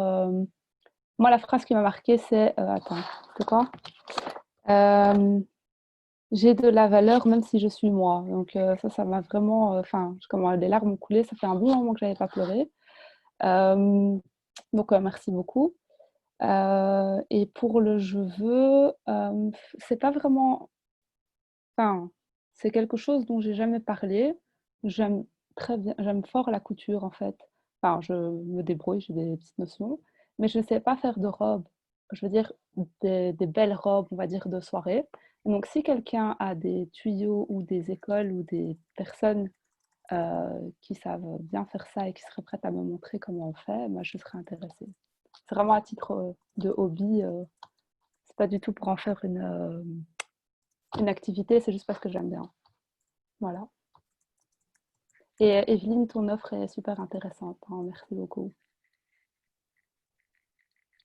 Moi, la phrase qui m'a marquée, c'est... attends, c'est quoi? J'ai de la valeur même si je suis moi. Donc ça m'a vraiment... Enfin, je commence à des larmes couler. Ça fait un bon moment que je n'avais pas pleuré. Donc, merci beaucoup. Et pour le je veux, c'est pas vraiment... Enfin, c'est quelque chose dont j'ai jamais parlé. J'aime fort la couture en fait. Enfin, je me débrouille, j'ai des petites notions, mais je ne sais pas faire de robes. Je veux dire, des belles robes, on va dire, de soirée. Donc, si quelqu'un a des tuyaux ou des écoles ou des personnes qui savent bien faire ça et qui seraient prêtes à me montrer comment on fait, moi, je serais intéressée. C'est vraiment à titre de hobby. C'est pas du tout pour en faire une activité, c'est juste parce que j'aime bien. Voilà. Et Evelyne, ton offre est super intéressante, hein. Merci beaucoup.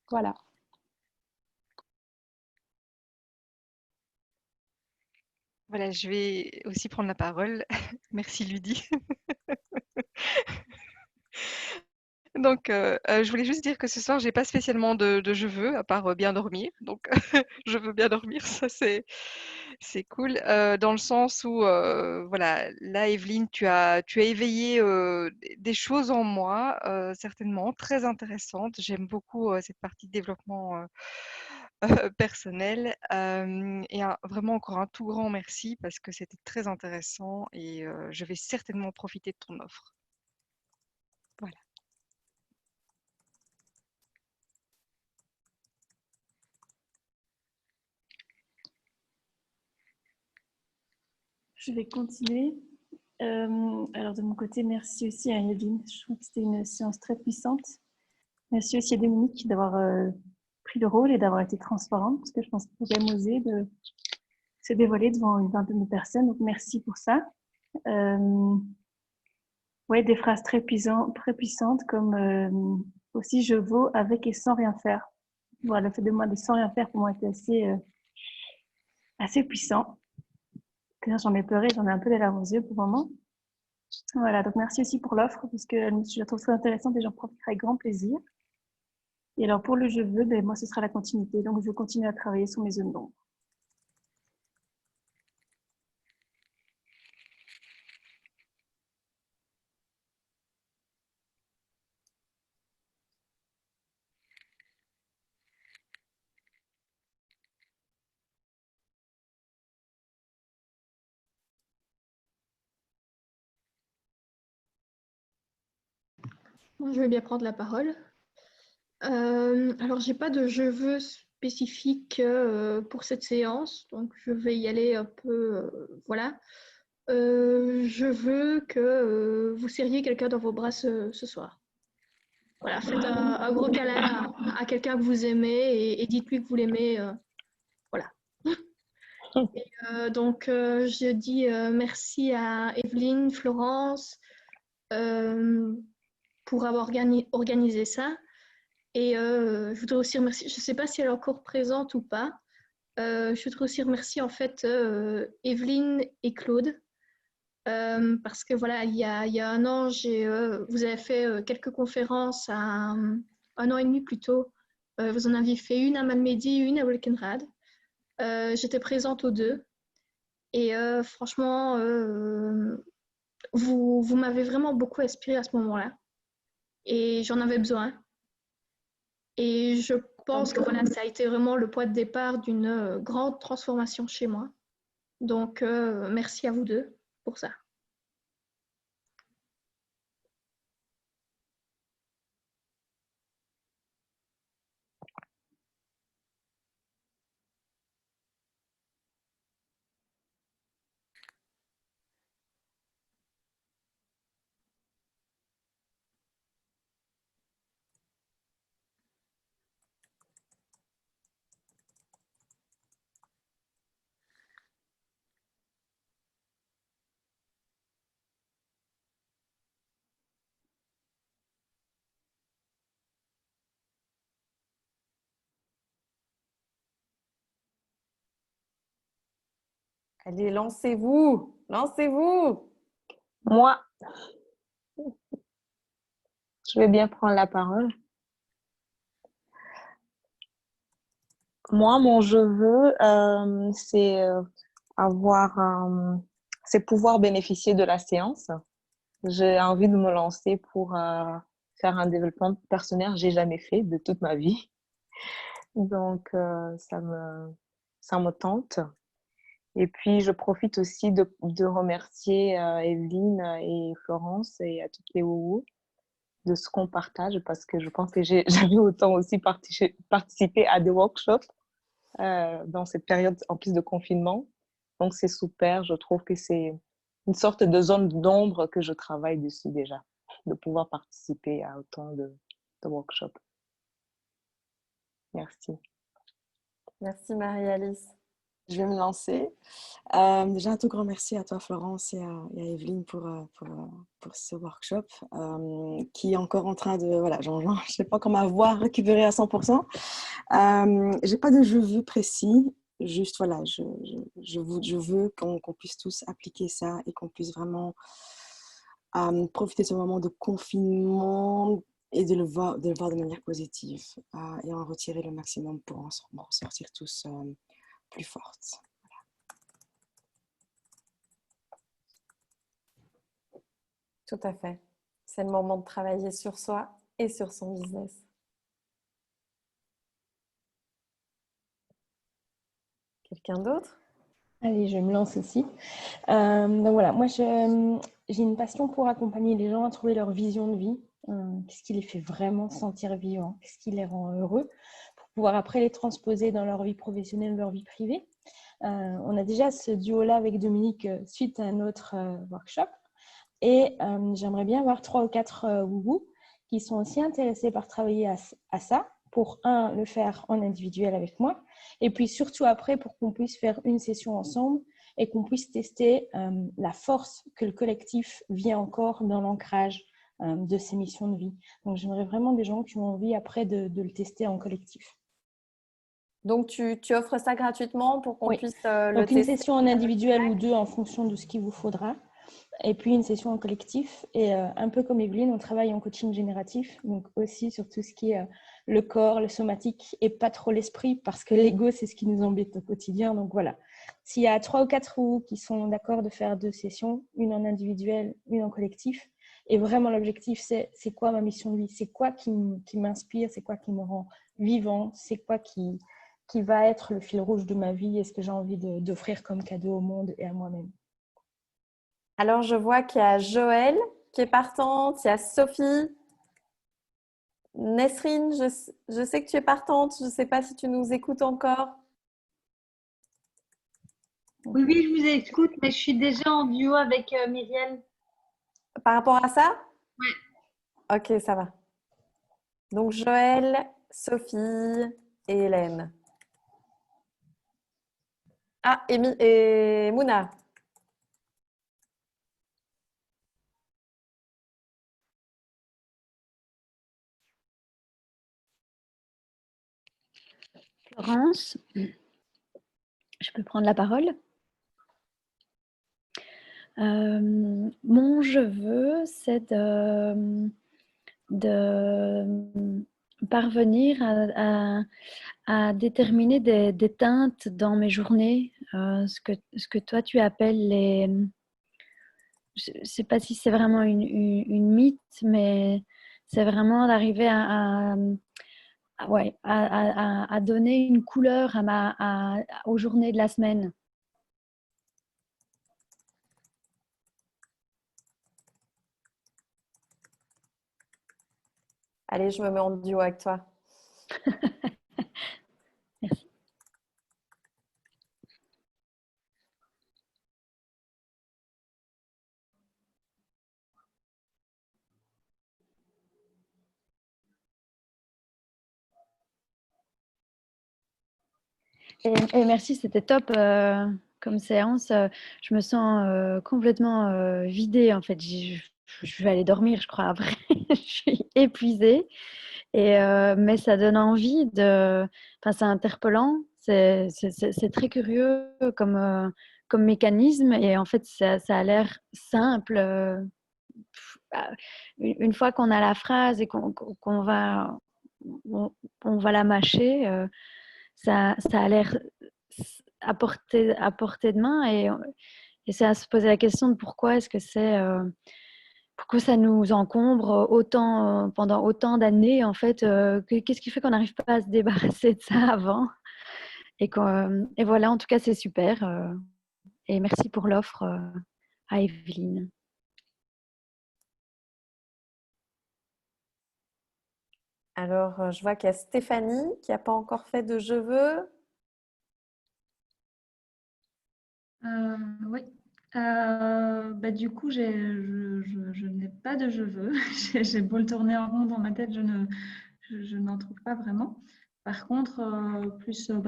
Voilà. Voilà, je vais aussi prendre la parole. Merci Ludie. Donc, je voulais juste dire que ce soir, j'ai pas spécialement de «je veux» à part, bien dormir. Donc, je veux bien dormir, ça c'est cool, dans le sens où, voilà, là, Evelyne, tu as éveillé, des choses en moi, certainement très intéressantes. J'aime beaucoup, cette partie de développement, personnel, et vraiment encore un tout grand merci parce que c'était très intéressant et je vais certainement profiter de ton offre. Voilà. Je vais continuer. Alors de mon côté, merci aussi à Evelyne. Je trouve que c'était une séance très puissante. Merci aussi à Dominique d'avoir pris le rôle et d'avoir été transparente parce que je pense qu'il faut quand même oser de se dévoiler devant une vingtaine de personnes. Donc merci pour ça. Ouais, des phrases très puissantes comme aussi je vaux avec et sans rien faire. Voilà, le fait de moi de sans rien faire pour moi était assez puissant. D'ailleurs, j'en ai pleuré, j'en ai un peu les larmes aux yeux pour le moment. Voilà, donc merci aussi pour l'offre parce que je la trouve très intéressante et j'en profiterai avec grand plaisir. Et alors pour le je veux, ben, moi ce sera la continuité. Donc je continue à travailler sur mes zones d'ombre. Moi, je vais bien prendre la parole. Alors, j'ai pas de je veux spécifique pour cette séance, donc je vais y aller un peu, voilà. Je veux que vous serriez quelqu'un dans vos bras ce soir. Voilà, faites un gros câlin à quelqu'un que vous aimez et dites-lui que vous l'aimez. Voilà. Et, donc, je dis merci à Evelyne, Florence, pour avoir organisé ça. Et je voudrais aussi remercier, je ne sais pas si elle est encore présente ou pas, je voudrais aussi remercier en fait Evelyne et Claude, parce que voilà, il y a un an, vous avez fait quelques conférences, un an et demi plus tôt. Vous en aviez fait une à Malmedy, une à Wilkenrad. J'étais présente aux deux. Et franchement, vous m'avez vraiment beaucoup inspirée à ce moment-là. Et j'en avais besoin. Et je pense que voilà, ça a été vraiment le point de départ d'une grande transformation chez moi. Donc, merci à vous deux pour ça. Allez, lancez-vous, lancez-vous. Moi, je vais bien prendre la parole. Moi, mon je veux, c'est c'est pouvoir bénéficier de la séance. J'ai envie de me lancer pour faire un développement personnel que j'ai jamais fait de toute ma vie. Donc, ça me tente. Et puis, je profite aussi de remercier Evelyne et Florence et à toutes les Woubou de ce qu'on partage parce que je pense que j'avais autant aussi participé à des workshops dans cette période en plus de confinement. Donc, c'est super. Je trouve que c'est une sorte de zone d'ombre que je travaille dessus déjà, de pouvoir participer à autant de workshops. Merci. Merci Marie-Alice. Je vais me lancer. Déjà, un tout grand merci à toi, Florence, et à Evelyne pour ce workshop qui est encore en train de... Voilà, je ne sais pas comment ma voix récupérer à 100%. Je n'ai pas de je veux précis. Juste, voilà, je veux qu'on puisse tous appliquer ça et qu'on puisse vraiment profiter de ce moment de confinement et de le voir de manière positive et en retirer le maximum pour en sortir tous plus fortes. Tout à fait. C'est le moment de travailler sur soi et sur son business. Quelqu'un d'autre? Allez, je me lance aussi. Donc voilà, moi j'ai une passion pour accompagner les gens à trouver leur vision de vie. Qu'est-ce qui les fait vraiment se sentir vivants? Qu'est-ce qui les rend heureux? Pour pouvoir après les transposer dans leur vie professionnelle, leur vie privée. On a déjà ce duo-là avec Dominique suite à un autre workshop. Et j'aimerais bien avoir 3 ou 4 wougous qui sont aussi intéressés par travailler à ça, pour le faire en individuel avec moi, et puis surtout après pour qu'on puisse faire une session ensemble et qu'on puisse tester la force que le collectif vient encore dans l'ancrage de ces missions de vie. Donc j'aimerais vraiment des gens qui ont envie après de le tester en collectif. Donc tu offres ça gratuitement pour qu'on puisse le Donc tester. Une session en individuel ou 2 en fonction de ce qu'il vous faudra. Et puis une session en collectif. Et un peu comme Evelyne, on travaille en coaching génératif, donc aussi sur tout ce qui est le corps, le somatique et pas trop l'esprit, parce que l'ego, c'est ce qui nous embête au quotidien. Donc voilà, s'il y a 3 ou 4 qui sont d'accord de faire 2 sessions, une en individuel, une en collectif, et vraiment l'objectif, c'est quoi ma mission de vie? C'est quoi qui m'inspire? C'est quoi qui me rend vivant? C'est quoi qui va être le fil rouge de ma vie et ce que j'ai envie d'offrir comme cadeau au monde et à moi-même? Alors, je vois qu'il y a Joël qui est partante, il y a Sophie, Nesrine, je sais que tu es partante, je ne sais pas si tu nous écoutes encore. Oui, oui, je vous écoute, mais je suis déjà en duo avec Myriel. Par rapport à ça? Oui. Ok, ça va. Donc, Joël, Sophie et Hélène. Ah, et Mouna. Florence, je peux prendre la parole. Mon je veux, c'est de parvenir à déterminer des teintes dans mes journées, ce que toi tu appelles les... Je ne sais pas si c'est vraiment une mythe, mais c'est vraiment d'arriver à donner une couleur aux journées de la semaine. Allez, je me mets en duo avec toi. Merci. Et merci, c'était top comme séance. Je me sens complètement vidée en fait. Je vais aller dormir, je crois, après. Je suis épuisée. Mais ça donne envie de... Enfin, c'est interpellant. C'est très curieux comme mécanisme. Et en fait, ça a l'air simple. Une fois qu'on a la phrase et qu'on va... On va la mâcher, ça a l'air à portée de main et c'est à se poser la question de pourquoi est-ce que pourquoi ça nous encombre autant pendant autant d'années en fait. Qu'est-ce qui fait qu'on n'arrive pas à se débarrasser de ça avant et voilà, en tout cas c'est super et merci pour l'offre à Evelyne. Alors, je vois qu'il y a Stéphanie qui n'a pas encore fait de je veux. Oui. Du coup, je n'ai pas de je veux. J'ai beau le tourner en rond dans ma tête, je n'en trouve pas vraiment. Par contre,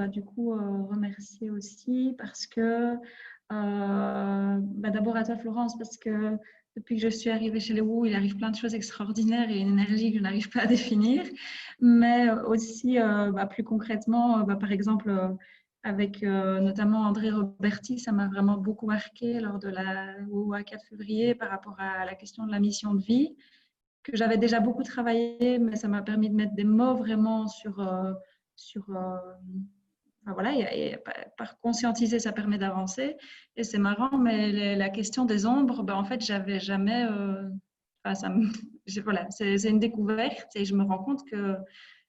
du coup, remercier aussi parce que, d'abord à toi, Florence, parce que depuis que je suis arrivée chez les WOO, il arrive plein de choses extraordinaires et une énergie que je n'arrive pas à définir. Mais aussi, plus concrètement, par exemple, avec notamment André Roberti, ça m'a vraiment beaucoup marqué lors de la WOA 4 février par rapport à la question de la mission de vie, que j'avais déjà beaucoup travaillé, mais ça m'a permis de mettre des mots vraiment par conscientiser, ça permet d'avancer. Et c'est marrant, mais la question des ombres, en fait, j'avais jamais. Voilà, c'est une découverte et je me rends compte que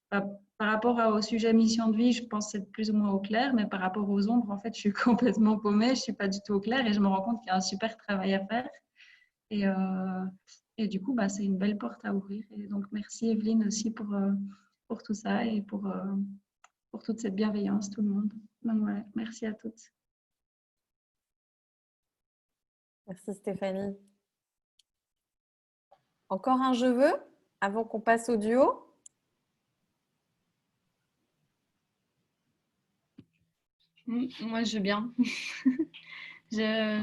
par rapport au sujet mission de vie, je pense être plus ou moins au clair, mais par rapport aux ombres, en fait, je suis complètement paumée, je ne suis pas du tout au clair et je me rends compte qu'il y a un super travail à faire. Et du coup, c'est une belle porte à ouvrir. Et donc, merci Evelyne aussi pour tout ça et pour toute cette bienveillance, tout le monde. Donc voilà, merci à toutes. Merci Stéphanie. Encore un je veux avant qu'on passe au duo? Moi, je veux bien. Je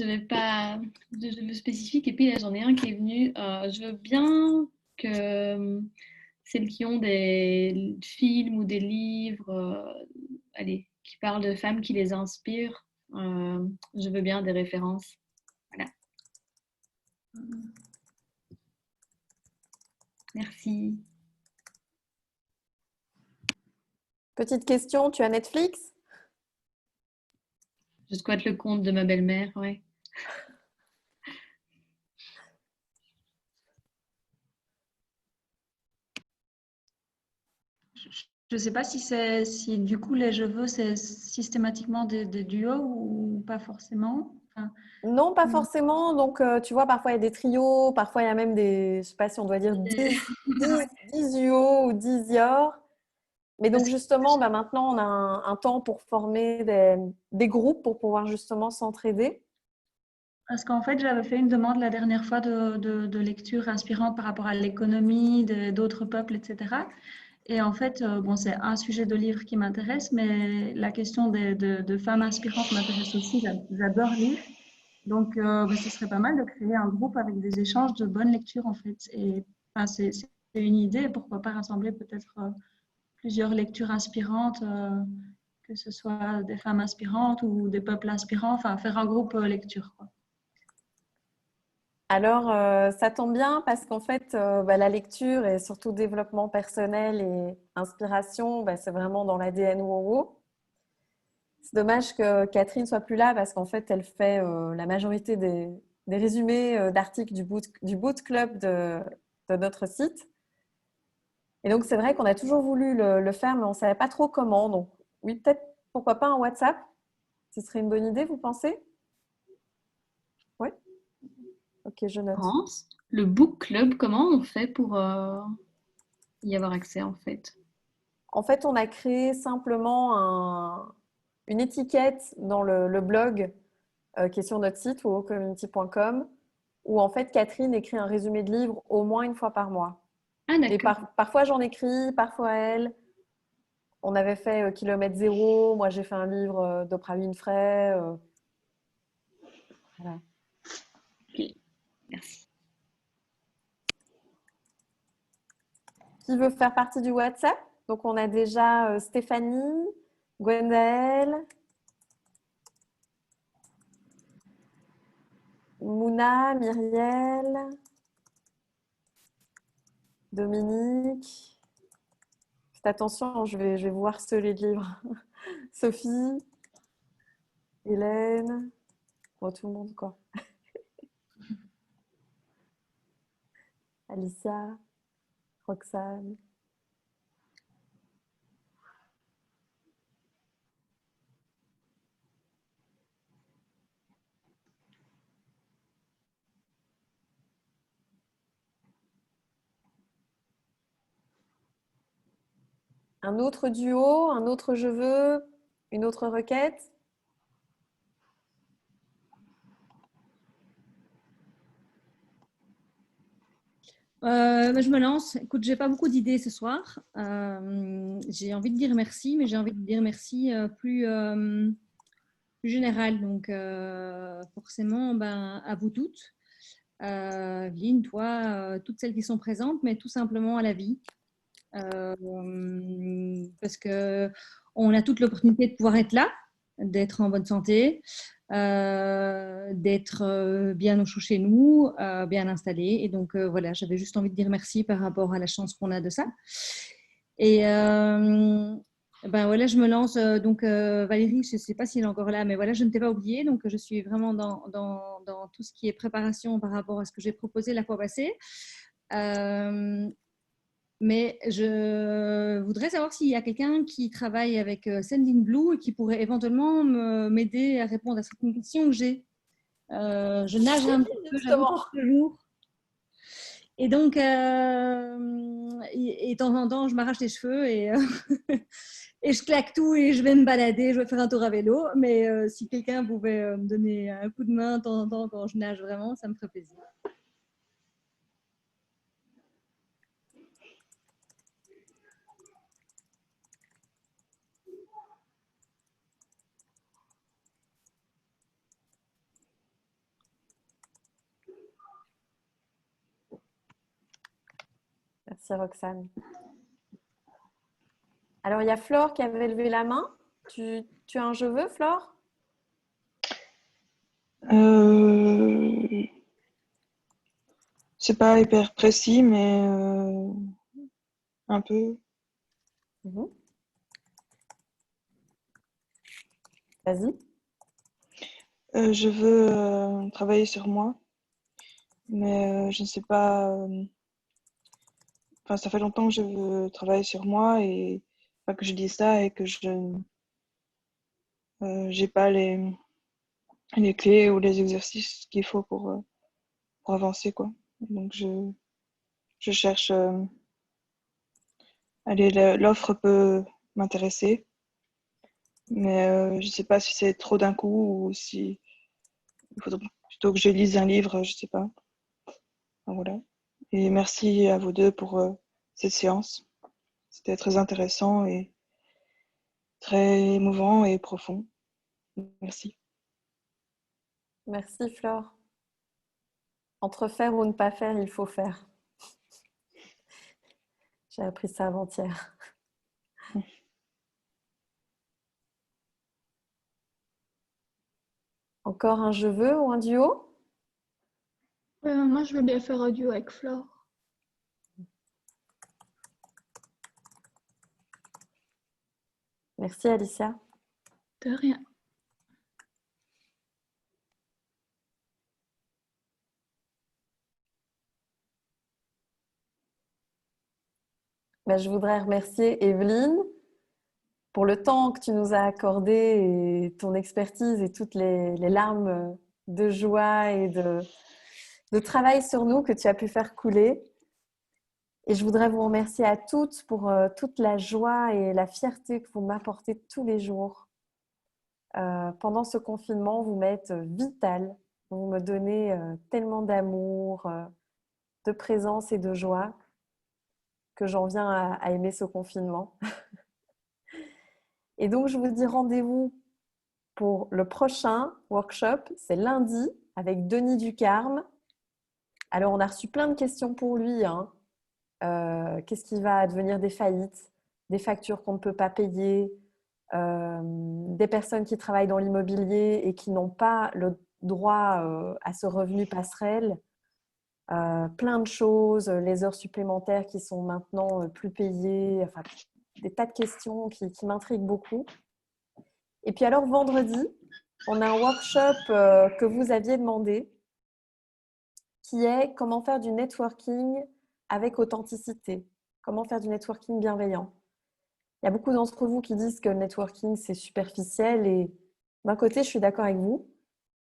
n'ai pas de jeu spécifique. Et puis là, j'en ai un qui est venu. Je veux bien que celles qui ont des films ou des livres qui parlent de femmes qui les inspirent, je veux bien des références. Voilà. Merci. Petite question, tu as Netflix? Je squatte le compte de ma belle-mère, ouais. Je ne sais pas si du coup les je veux, c'est systématiquement des duos ou pas forcément. Non, pas forcément. Donc, tu vois, parfois il y a des trios, parfois il y a même des, je ne sais pas si on doit dire 10 duos ou 10 iors. Mais donc, justement, maintenant, on a un temps pour former des groupes pour pouvoir justement s'entraider. Parce qu'en fait, j'avais fait une demande la dernière fois de lecture inspirante par rapport à l'économie d'autres peuples, etc. Et en fait, c'est un sujet de livre qui m'intéresse, mais la question de femmes inspirantes m'intéresse aussi. J'adore lire. Donc, ce serait pas mal de créer un groupe avec des échanges de bonnes lectures, en fait. Et c'est une idée. Pourquoi pas rassembler peut-être plusieurs lectures inspirantes, que ce soit des femmes inspirantes ou des peuples inspirants, enfin, faire un groupe lecture, quoi. Alors, ça tombe bien parce qu'en fait, la lecture et surtout développement personnel et inspiration, c'est vraiment dans l'ADN WOWO. C'est dommage que Catherine soit plus là parce qu'en fait, elle fait la majorité des résumés d'articles du Boot Club de notre site. Et donc, c'est vrai qu'on a toujours voulu le faire, mais on ne savait pas trop comment. Donc, oui, peut-être, pourquoi pas un WhatsApp? Ce serait une bonne idée, vous pensez? Oui? Ok, je note. France, le book club, comment on fait pour y avoir accès en fait? En fait, on a créé simplement une étiquette dans le blog qui est sur notre site wowocommunity.com où en fait Catherine écrit un résumé de livre au moins une fois par mois. Ah, d'accord. Et parfois j'en écris, parfois elle. On avait fait Kilomètre Zéro, moi j'ai fait un livre d'Oprah Winfrey. Voilà. Ok, merci. Qui veut faire partie du WhatsApp? Donc on a déjà Stéphanie, Gwendaël, Mouna, Myriel, Dominique. Faites attention, je vais vous harceler de livres. Sophie, Hélène, bon, tout le monde quoi. Alicia, Roxane. Un autre duo, un autre je veux, une autre requête? Je me lance. Écoute, j'ai pas beaucoup d'idées ce soir. J'ai envie de dire merci, mais j'ai envie de dire merci plus général. Donc, forcément, à vous toutes. Evelyne, toi, toutes celles qui sont présentes, mais tout simplement à la vie. Parce que on a toute l'opportunité de pouvoir être là, d'être en bonne santé, d'être bien au chaud chez nous, bien installé. Et donc, voilà, j'avais juste envie de dire merci par rapport à la chance qu'on a de ça. Et voilà, je me lance. Donc, Valérie, je ne sais pas s'il est encore là, mais voilà, je ne t'ai pas oublié. Donc, je suis vraiment dans tout ce qui est préparation par rapport à ce que j'ai proposé la fois passée. Mais je voudrais savoir s'il y a quelqu'un qui travaille avec Sendinblue et qui pourrait éventuellement m'aider à répondre à certaines questions que j'ai. Je nage un petit peu, j'avoue, tous les jours. Et donc, et de temps en temps, je m'arrache les cheveux et, et je claque tout et je vais me balader, je vais faire un tour à vélo. Mais si quelqu'un pouvait me donner un coup de main de temps en temps quand je nage vraiment, ça me ferait plaisir. Merci Roxane. Alors, il y a Flore qui avait levé la main. Tu as un je veux, Flore? C'est pas hyper précis, mais un peu. Vas-y. Je veux travailler sur moi, mais je ne sais pas. Enfin, ça fait longtemps que je veux travailler sur moi et enfin, que je dis ça et que je j'ai pas les clés ou les exercices qu'il faut pour avancer, quoi. Donc je cherche. Allez, l'offre peut m'intéresser, mais je sais pas si c'est trop d'un coup ou si il faudrait plutôt que je lise un livre, je sais pas. Enfin, voilà. Et merci à vous deux pour cette séance. C'était très intéressant et très émouvant et profond. Merci. Merci Flore. Entre faire ou ne pas faire, il faut faire. J'ai appris ça avant-hier. Encore un je veux ou un duo? Moi, je veux bien faire un duo avec Flore. Merci Alicia. De rien. Je voudrais remercier Evelyne pour le temps que tu nous as accordé et ton expertise et toutes les larmes de joie et de travail sur nous que tu as pu faire couler. Et je voudrais vous remercier à toutes pour toute la joie et la fierté que vous m'apportez tous les jours. Pendant ce confinement, vous m'êtes vitale. Vous me donnez tellement d'amour, de présence et de joie que j'en viens à aimer ce confinement. Et donc, je vous dis rendez-vous pour le prochain workshop. C'est lundi avec Denis Ducarme. Alors, on a reçu plein de questions pour lui. Qu'est-ce qui va advenir des faillites, des factures qu'on ne peut pas payer, des personnes qui travaillent dans l'immobilier et qui n'ont pas le droit à ce revenu passerelle, plein de choses, les heures supplémentaires qui sont maintenant plus payées, enfin, des tas de questions qui m'intriguent beaucoup. Et puis alors, vendredi, on a un workshop que vous aviez demandé, qui est comment faire du networking avec authenticité, comment faire du networking bienveillant. Il y a beaucoup d'entre vous qui disent que le networking, c'est superficiel et d'un côté, je suis d'accord avec vous,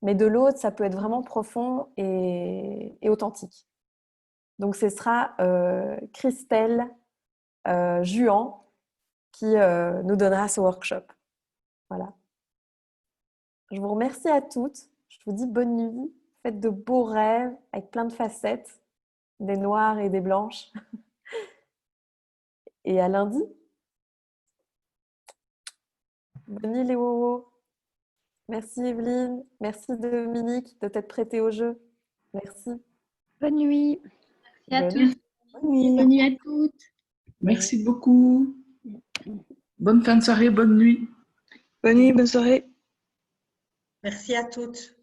mais de l'autre, ça peut être vraiment profond et authentique. Donc, ce sera Christelle Juan qui nous donnera ce workshop. Voilà. Je vous remercie à toutes. Je vous dis bonne nuit. Faites de beaux rêves avec plein de facettes, des noires et des blanches. Et à lundi. Bonne nuit les wowos. Merci Evelyne. Merci Dominique de t'être prêtée au jeu. Merci. Bonne nuit. Merci à tous. Bonne nuit. Bonne nuit à toutes. Merci beaucoup. Bonne fin de soirée, bonne nuit. Bonne nuit, bonne soirée. Merci à toutes.